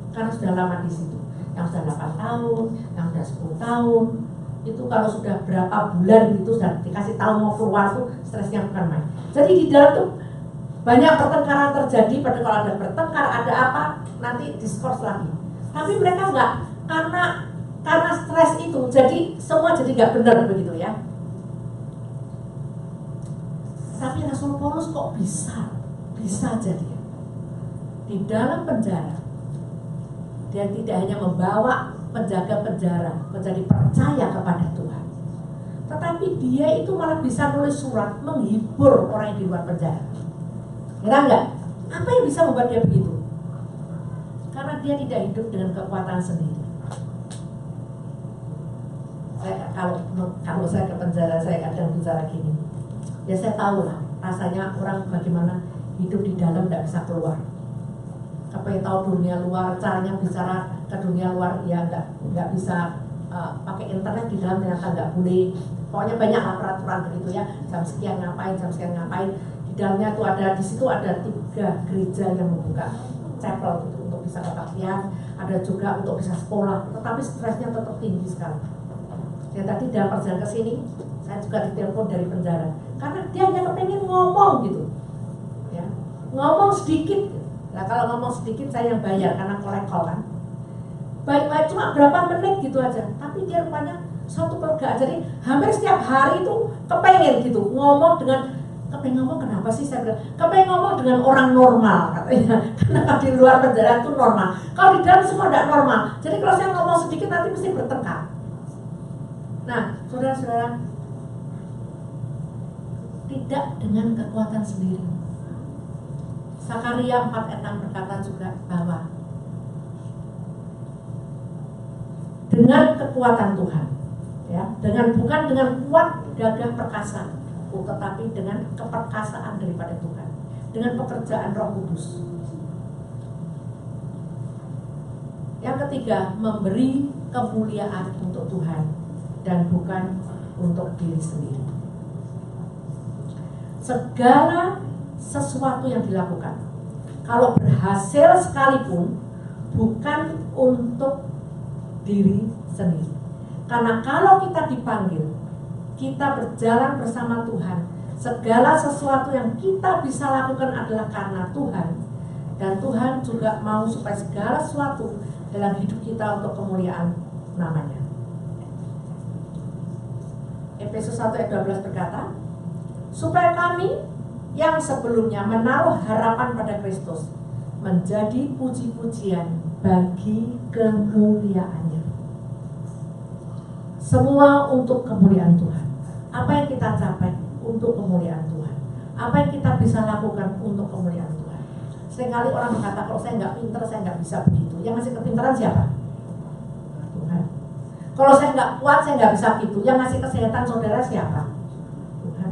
S3: karena sudah lama di situ. Yang sudah 8 tahun, yang sudah 10 tahun, itu kalau sudah berapa bulan itu sudah dikasih tahu mau keluar tuh stresnya bukan main. Jadi di dalam tuh banyak pertengkaran terjadi. Pada kalau ada bertengkar, ada apa, nanti diskors lagi. Tapi mereka enggak, karena stres itu, jadi semua jadi nggak benar begitu ya. Tapi Rasul Paulus kok bisa jadi di dalam penjara. Dia tidak hanya membawa penjaga penjara menjadi percaya kepada Tuhan, tetapi dia itu malah bisa nulis surat menghibur orang yang di luar penjara. Kira enggak? Apa yang bisa membuat dia begitu? Karena dia tidak hidup dengan kekuatan sendiri. Kalau saya ke penjara, saya kadang bicara gini. Ya saya tahu lah rasanya orang bagaimana hidup di dalam tidak bisa keluar. Kepengen tahu dunia luar, caranya bicara ke dunia luar, ya nggak bisa pakai internet di dalam, ternyata nggak boleh. Pokoknya banyak peraturan begitu ya. Jam sekian ngapain, jam sekian ngapain. Di dalamnya tuh ada, di situ ada 3 gereja yang membuka chapel gitu, untuk bisa kebaktian, ada juga untuk bisa sekolah. Tetapi stresnya tetap tinggi sekali. Ya tadi dalam perjalanan ke sini, saya juga ditelepon dari penjara. Karena dia hanya kepengen ngomong gitu, ya, ngomong sedikit. Nah kalau ngomong sedikit saya yang bayar karena kolekol kan. Baik-baik cuma berapa menit gitu aja. Tapi dia rupanya satu pelega. Jadi hampir setiap hari itu kepengen gitu ngomong dengan, kepengen ngomong kenapa sih saya bilang, kepengen ngomong dengan orang normal katanya. Karena di luar penjara itu normal. Kalau di dalam semua tidak normal. Jadi kalau saya ngomong sedikit nanti mesti bertengkar. Nah saudara-saudara, tidak dengan kekuatan sendiri. Sakaria 4:6 berkata juga bahwa dengan kekuatan Tuhan, ya, bukan dengan kuat gagah perkasa, tetapi dengan keperkasaan daripada Tuhan, dengan pekerjaan Roh Kudus. Yang ketiga, memberi kemuliaan untuk Tuhan dan bukan untuk diri sendiri. segala sesuatu yang dilakukan, kalau berhasil sekalipun, bukan untuk diri sendiri. Karena kalau kita dipanggil, kita berjalan bersama Tuhan, segala sesuatu yang kita bisa lakukan adalah karena Tuhan. Dan Tuhan juga mau supaya segala sesuatu dalam hidup kita untuk kemuliaan namanya. Efesus 1 ayat 12 berkata, supaya kami yang sebelumnya menaruh harapan pada Kristus menjadi puji-pujian bagi kemuliaannya. Semua untuk kemuliaan Tuhan. Apa yang kita capai untuk kemuliaan Tuhan. Apa yang kita bisa lakukan untuk kemuliaan Tuhan. Seringkali orang berkata, kalau saya nggak pinter, saya nggak bisa begitu. Yang ngasih kepintaran siapa? Tuhan. Kalau saya nggak kuat, saya nggak bisa begitu. Yang ngasih kesehatan saudara siapa? Tuhan.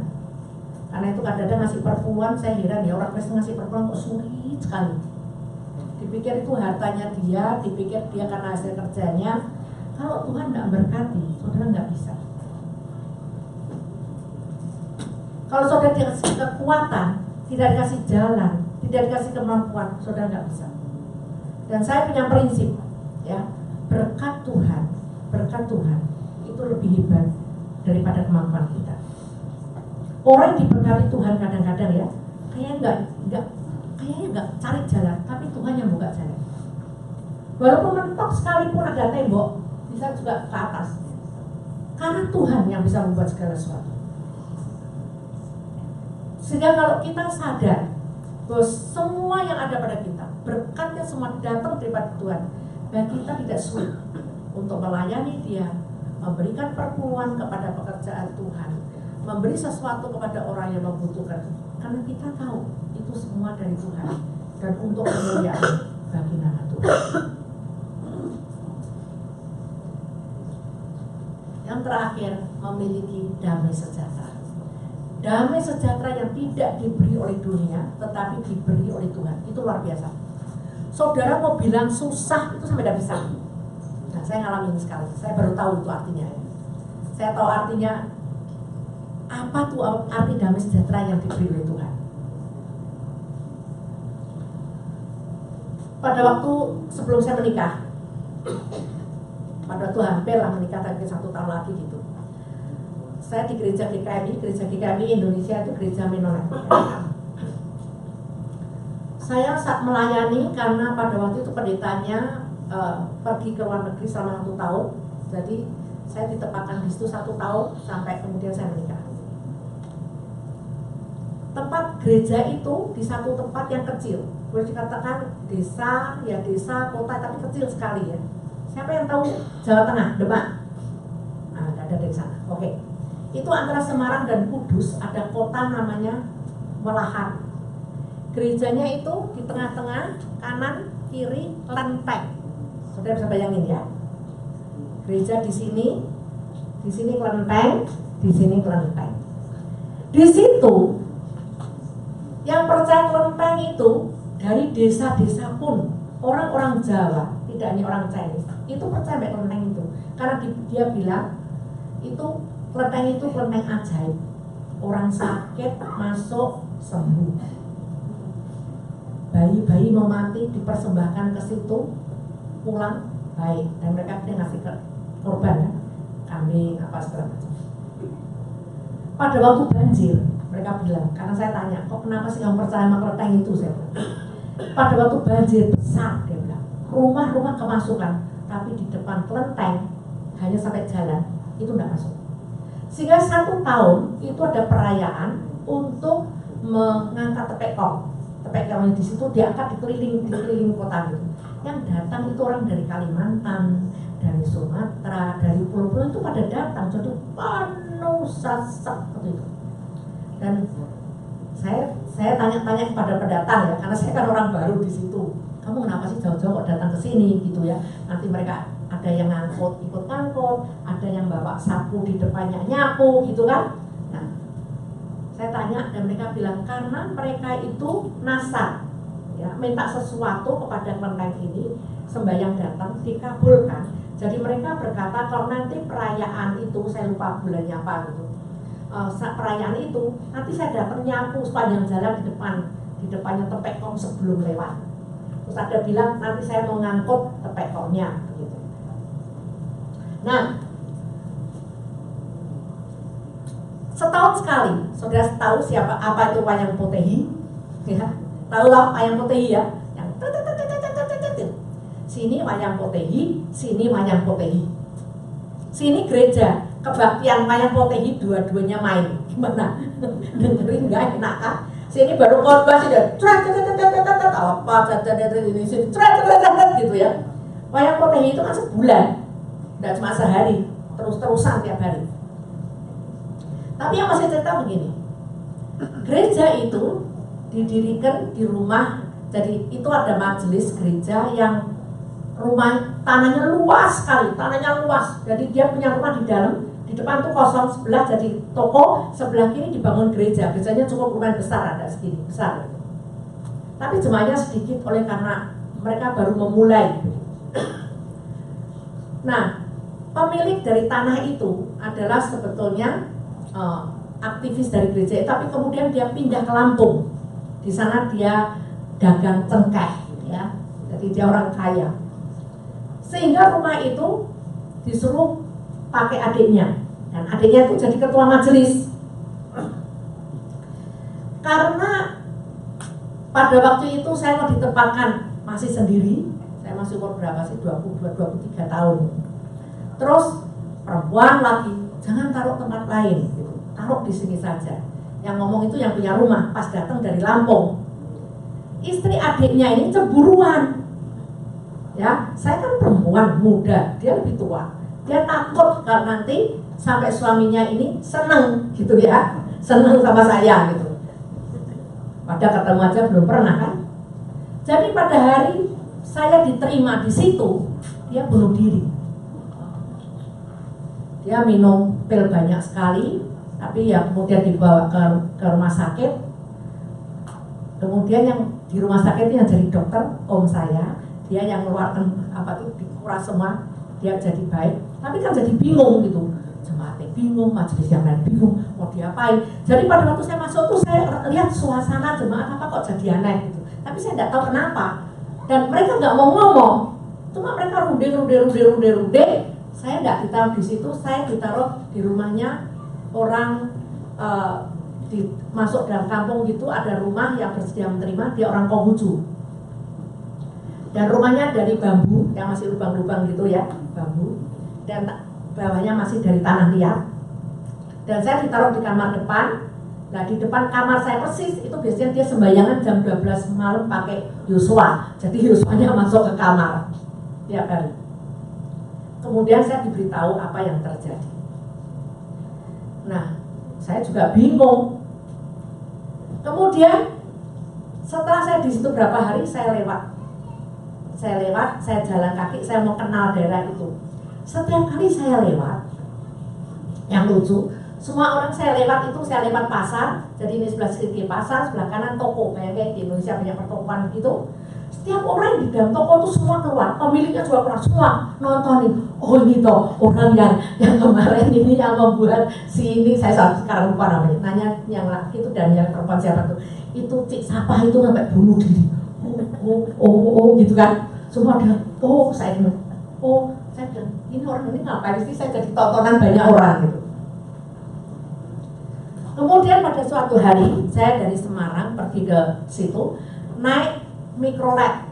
S3: Karena itu kadang-kadang ngasih perpuluhan, saya heran ya, orang Kristen ngasih perpuluhan kok sulit sekali. Dipikir itu hartanya dia, dipikir dia karena hasil kerjanya. Kalau Tuhan nggak berkati, saudara nggak bisa. Kalau saudara dikasih kekuatan, tidak dikasih jalan, tidak dikasih kemampuan, saudara nggak bisa. Dan saya punya prinsip, ya, berkat Tuhan itu lebih hebat daripada kemampuan kita. Orang diberkati Tuhan kadang-kadang ya, kayaknya nggak cari jalan, tapi Tuhan yang buka jalan. Walaupun mentok sekalipun ada tembok, bisa juga ke atas. Karena Tuhan yang bisa membuat segala sesuatu. Sehingga kalau kita sadar bahwa semua yang ada pada kita, berkatnya semua datang daripada Tuhan, dan kita tidak sulit untuk melayani Dia, memberikan perpuluhan kepada pekerjaan Tuhan, memberi sesuatu kepada orang yang membutuhkan. Karena kita tahu itu semua dari Tuhan dan untuk kemuliaan bagi nama Tuhan. Yang terakhir, memiliki damai sejahtera. Damai sejahtera yang tidak diberi oleh dunia, tetapi diberi oleh Tuhan. Itu luar biasa. Saudara mau bilang susah, itu sampai tidak bisa. Nah, saya ngalamin sekali. Saya baru tahu itu artinya. Saya tahu artinya apa tuh arti damai sejahtera yang diberi oleh Tuhan. Pada waktu sebelum saya menikah, pada waktu hampir lah menikah, tapi 1 tahun lagi gitu. Saya di gereja GKMI Indonesia itu gereja Mennonite. Saya saat melayani karena pada waktu itu pendetanya pergi ke luar negeri selama 1 tahun. Jadi saya ditempatkan di situ 1 tahun sampai kemudian saya menikah. Tempat gereja itu di satu tempat yang kecil, boleh dikatakan desa, kota, tapi kecil sekali ya. Siapa yang tahu Jawa Tengah, Demak? Nah, ada dari sana. Oke. Itu antara Semarang dan Kudus ada kota namanya Melahan. Gerejanya itu di tengah-tengah, kanan, kiri, kelenteng. Saudara bisa bayangin ya. Gereja di sini kelenteng, di sini kelenteng. Di situ yang percaya kelenteng itu dari desa-desa pun, orang-orang Jawa, tidak hanya orang Chinese, itu percaya kelenteng itu. Karena dia bilang itu kelenteng ajaib. Orang sakit masuk sembuh. Bayi-bayi mau mati dipersembahkan ke situ, pulang baik. Dan mereka ngasih korban ya, kambing apa segala macam. Pada waktu banjir, mereka bilang, karena saya tanya, kok kenapa sih kamu percaya sama kelenteng itu? Saya bilang, pada waktu banjir besar, dia bilang, rumah-rumah kemasukan, tapi di depan kelenteng hanya sampai jalan, itu tidak masuk. Sehingga 1 tahun itu ada perayaan untuk mengangkat tepekong. Tepekong di situ diangkat dikeliling kota gitu. Yang datang itu orang dari Kalimantan, dari Sumatera, dari pulau-pulau itu pada datang, jadi penuh sesak seperti itu. Dan saya tanya-tanya kepada pendatang ya, karena saya kan orang baru di situ. Kamu kenapa sih jauh-jauh kok datang ke sini gitu ya? Nanti mereka ada yang ngangkut, ikut ngangkut, ada yang bawa sapu di depannya nyapu gitu kan? Nah, saya tanya dan mereka bilang karena mereka itu nasar, ya, minta sesuatu kepada kelenteng ini, sembahyang datang dikabulkan. Jadi mereka berkata kalau nanti perayaan itu, saya lupa bulannya apa gitu, saat perayaan itu, nanti saya datang nyapu sepanjang jalan di depannya tepekong sebelum lewat. Terus ada bilang nanti saya mau ngangkut tepekongnya gitu. Nah, setahun sekali, saudara tahu apa itu wayang potehi? Ya, tahu lah wayang potehi ya? Yang sini wayang potehi, sini wayang potehi. Sini gereja, kebaktian wayang potehi dua-duanya main. Gimana? Dengerin nggak enak kan? Sini baru khotbah sudah apa ini gitu ya. Wayang potehi itu kan sebulan, tidak cuma sehari, terus-terusan tiap hari. Tapi yang masih cerita begini, gereja itu didirikan di rumah, jadi itu ada majelis gereja yang rumah tanahnya luas sekali, tanahnya luas. Jadi dia punya rumah di dalam, di depan tuh kosong, sebelah jadi toko, sebelah kiri dibangun gereja. Gerejanya cukup lumayan besar, ada segini besar. Tapi jemaahnya sedikit oleh karena mereka baru memulai. Nah, pemilik dari tanah itu adalah sebetulnya aktivis dari gereja, tapi kemudian dia pindah ke Lampung. Di sana dia dagang cengkeh, ya. Jadi dia orang kaya. Sehingga rumah itu disuruh pakai adiknya, dan adiknya itu jadi ketua majelis. Karena pada waktu itu saya mau ditempatkan masih sendiri, saya masih umur berapa sih, 22-23 tahun. Terus perempuan lagi, jangan taruh tempat lain, gitu. Taruh di sini saja. Yang ngomong itu yang punya rumah, pas datang dari Lampung. Istri adiknya ini cemburuan. Ya, saya kan perempuan muda, dia lebih tua. Dia takut kalau nanti sampai suaminya ini seneng gitu ya, seneng sama saya gitu. Padahal ketemu aja belum pernah kan. Jadi pada hari saya diterima di situ, dia bunuh diri. Dia minum pil banyak sekali, tapi ya kemudian dibawa ke rumah sakit. Kemudian yang di rumah sakit itu yang jadi dokter, om saya. Dia yang mengeluarkan apa tuh, dikuras semua, dia jadi baik. Tapi kan jadi bingung gitu, jemaatnya bingung, majelis yang lain bingung, mau diapain. Jadi pada waktu saya masuk tuh saya lihat suasana jemaat apa kok jadi aneh gitu. Tapi saya tidak tahu kenapa. Dan mereka nggak mau ngomong, cuma mereka rude. Saya nggak ditaruh di situ, saya ditaruh di rumahnya orang masuk dalam kampung gitu, ada rumah yang bersedia menerima, dia orang Konghucu. Dan rumahnya dari bambu yang masih lubang-lubang gitu ya, bambu, dan bawahnya masih dari tanah liat. Dan saya ditaruh di kamar depan. Nah di depan kamar saya persis itu biasanya dia sembayangan jam 12 malam pakai Yosua. Jadi Yosuanya masuk ke kamar tiap hari. Kemudian saya diberitahu apa yang terjadi. Nah saya juga bingung. Kemudian setelah saya di situ berapa hari saya lewat, saya jalan kaki, saya mau kenal daerah itu. Setiap kali saya lewat, yang lucu, semua orang saya lewat itu, saya lewat pasar. Jadi ini sebelah kiri pasar, sebelah kanan toko. Kayak di Indonesia banyak pertokoan gitu. Setiap orang di dalam toko itu semua keluar, pemiliknya juga keluar, semua nontonin. Oh ini toh orang yang kemarin ini yang membuat si ini, saya sekarang lupa namanya. Nanya yang laki itu dan yang perempuan siapa tuh? Itu Cik Sapa itu sampai bunuh diri. Oh gitu kan. Semua ada, saya bilang, ini orang ini ngapain sih, saya jadi tontonan banyak orang gitu. Kemudian pada suatu hari, saya dari Semarang pergi ke situ, naik mikrolet.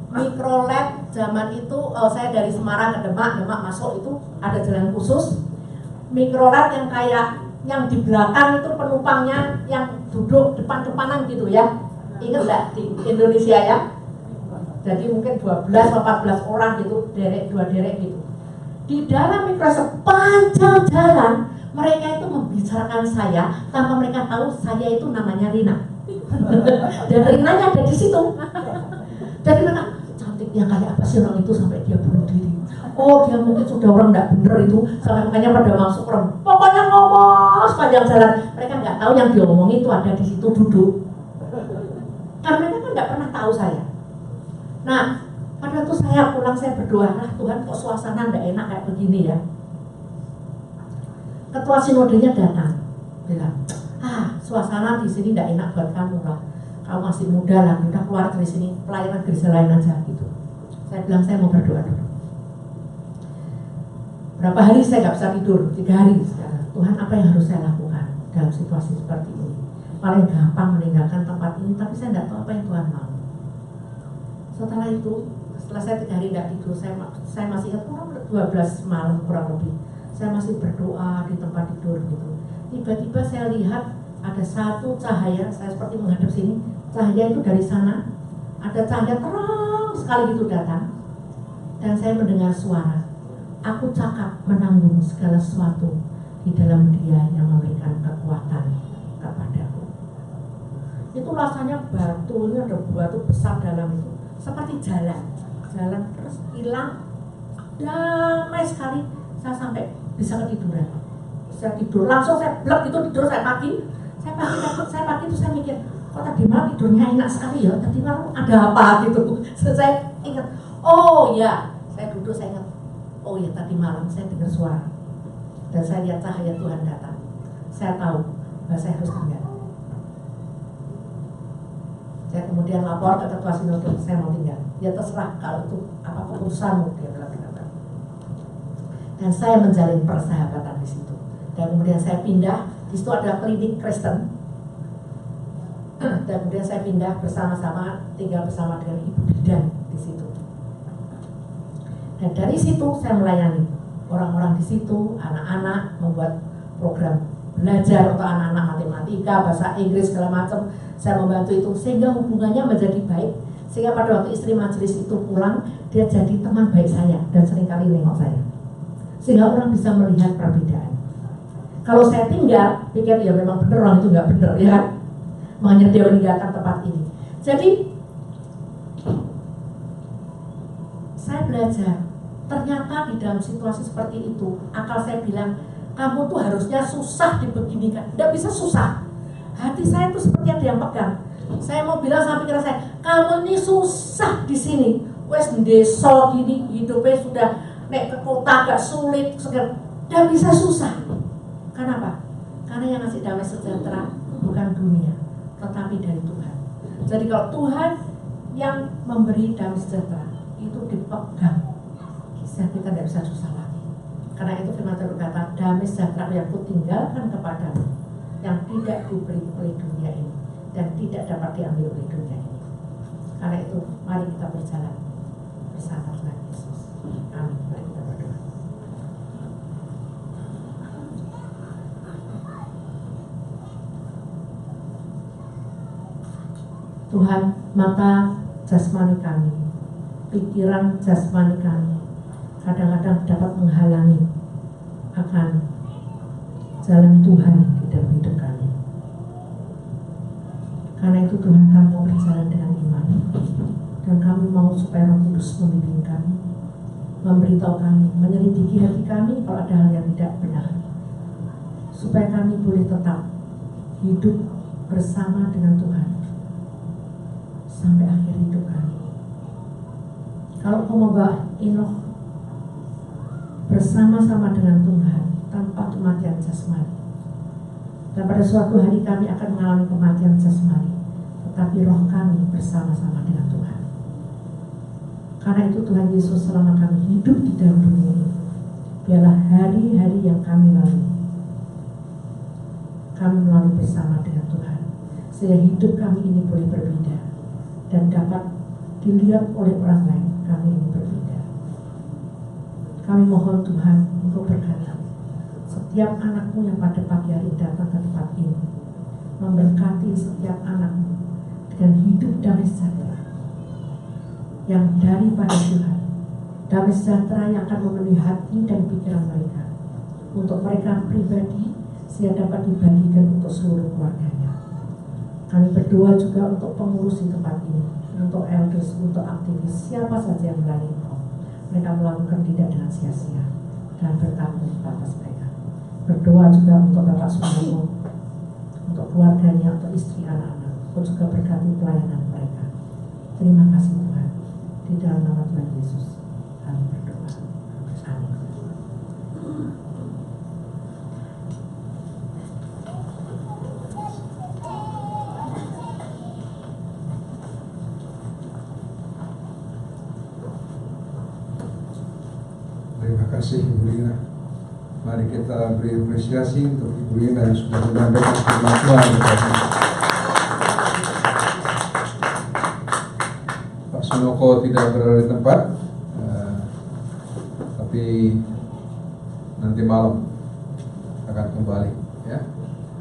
S3: Mikrolet zaman itu, saya dari Semarang ke Demak masuk itu ada jalan khusus. Mikrolet yang kayak, yang di belakang itu penumpangnya yang duduk depan-depanan gitu ya. Ingat nggak di Indonesia ya? Jadi mungkin 12 atau 14 orang gitu, dua derek gitu. Di dalam mikrolet sepanjang jalan, mereka itu membicarakan saya tanpa mereka tahu saya itu namanya Rina. Dan Rinanya ada di situ. Jadi mereka, cantiknya kayak apa sih orang itu sampai dia bunuh diri. Oh dia mungkin sudah orang tidak benar itu, sampai makanya pada masuk orang. Pokoknya ngomong sepanjang jalan. Mereka nggak tahu yang diomong itu ada di situ duduk. Karena mereka kan nggak pernah tahu saya. Nah, pada waktu saya pulang saya berdoa, Tuhan kok suasana nggak enak kayak begini ya. Ketua sinodenya datang. bilang, suasana di sini tidak enak buat kamu lah, kamu masih muda lah, udah keluar dari sini, pelayanan gereja lain aja gitu. Saya bilang saya mau berdoa dulu. Berapa hari saya nggak bisa tidur, 3 hari sekarang. Tuhan, apa yang harus saya lakukan dalam situasi seperti ini? Paling gampang meninggalkan tempat ini, tapi saya tidak tahu apa yang Tuhan mau. Setelah itu, setelah saya 3 hari tidak tidur, saya masih ingat kurang 12 malam kurang lebih. Saya masih berdoa di tempat tidur gitu. Tiba-tiba saya lihat ada satu cahaya, saya seperti menghadap sini, cahaya itu dari sana, ada cahaya terang sekali gitu datang, dan saya mendengar suara, aku cakap menanggung segala sesuatu di dalam Dia yang memberikan kekuatan kepadaku. Itu rasanya batu, ini ada batu besar dalam itu, seperti jalan terus hilang, damai sekali. Saya sampai bisa ketiduran. Saya tidur, langsung saya blok itu tidur. Saya pagi itu saya mikir, kok tadi malam tidurnya enak sekali ya, tadi malam ada apa gitu. Saya ingat, oh ya, saya duduk, saya ingat, oh ya tadi malam saya dengar suara dan saya lihat cahaya Tuhan datang. Saya tahu bahwa saya harus tinggal. Saya kemudian lapor ke ketua sinode, saya mau tinggal. Ya terserah, kalau itu apa keputusanmu, dia bilang. Dan saya menjalin persahabatan di situ. Dan kemudian saya pindah, di situ ada klinik Kristen. Dan kemudian saya pindah bersama-sama, tinggal bersama dengan Ibu Bidan di situ. Dan dari situ saya melayani orang-orang di situ, anak-anak, membuat program belajar untuk anak-anak matematika, bahasa Inggris, segala macam. Saya membantu itu sehingga hubungannya menjadi baik. Sehingga pada waktu istri majelis itu pulang, dia jadi teman baik saya dan seringkali nengok saya. Sehingga orang bisa melihat perbedaan. Kalau saya tinggal, pikir ya memang benar orang itu nggak benar, ya kan? Makanya dia meninggalkan tempat ini. Jadi saya belajar, ternyata di dalam situasi seperti itu, akal saya bilang, kamu tuh harusnya susah dibeginikan. Tidak bisa susah. Hati saya tuh seperti ada yang pegang. Saya mau bilang sama pikiran saya, kamu ini susah di sini. Wes desa gini, hidupnya sudah nek ke kota agak sulit, dan bisa susah. Kenapa? Karena yang ngasih damai sejahtera bukan dunia, tetapi dari Tuhan. Jadi kalau Tuhan yang memberi damai sejahtera itu dipegang, kisah kita tidak bisa susah lagi. Karena itu firman Tuhan berkata, damai sejahtera yang kutinggalkan kepadamu, yang tidak diberi oleh dunia ini dan tidak dapat diambil oleh dunia ini. Karena itu mari kita berjalan bersama dengan Yesus. Amin. Mari kita berdoa. Tuhan, mata jasmani kami, pikiran jasmani kami kadang-kadang dapat menghalangi akan jalan Tuhan di dalam hidup kami. Karena itu Tuhan, kami mau berjalan dengan iman, dan kami mau supaya Roh Kudus membimbing kami, memberitahu kami, menyelidiki hati kami kalau ada hal yang tidak benar, supaya kami boleh tetap hidup bersama dengan Tuhan sampai akhir hidup kami. Kalau kau membawa Enoch bersama-sama dengan Tuhan tanpa kematian jasmani, dan pada suatu hari kami akan mengalami kematian jasmani, tetapi roh kami bersama-sama dengan Tuhan. Karena itu Tuhan Yesus, selama kami hidup di dalam dunia ini, biarlah hari-hari yang kami lalui, kami melalui bersama dengan Tuhan, sehingga hidup kami ini boleh berbeda dan dapat dilihat oleh orang lain. Kami ini berbeda. Kami mohon Tuhan untuk berkati setiap anakmu yang pada pagi hari datang ke tempat ini, memberkati setiap anakmu dengan hidup damai sejahtera yang daripada Tuhan, damai sejahtera yang akan memenuhi hati dan pikiran mereka untuk mereka pribadi, sehingga dapat dibagikan untuk seluruh keluarganya. Kami berdoa juga untuk pengurus di tempat ini, untuk elders, untuk aktivis, siapa saja yang melayani Engkau. Mereka melakukan tidak dengan sia-sia dan berkat di atas mereka. Berdoa juga untuk Bapak Sumarno, untuk keluarganya, untuk istri anak-anak, untuk juga berkati pelayanan mereka. Terima kasih Tuhan. Di dalam nama Tuhan Yesus kami berdoa. Amin.
S4: Terima kasih Ibu Lina. Mari kita beri apresiasi untuk Ibu Lina yang sudah menyampaikan firman Tuhan kepada kita. Pak Sunoko tidak berada di tempat, tapi nanti malam akan kembali, ya.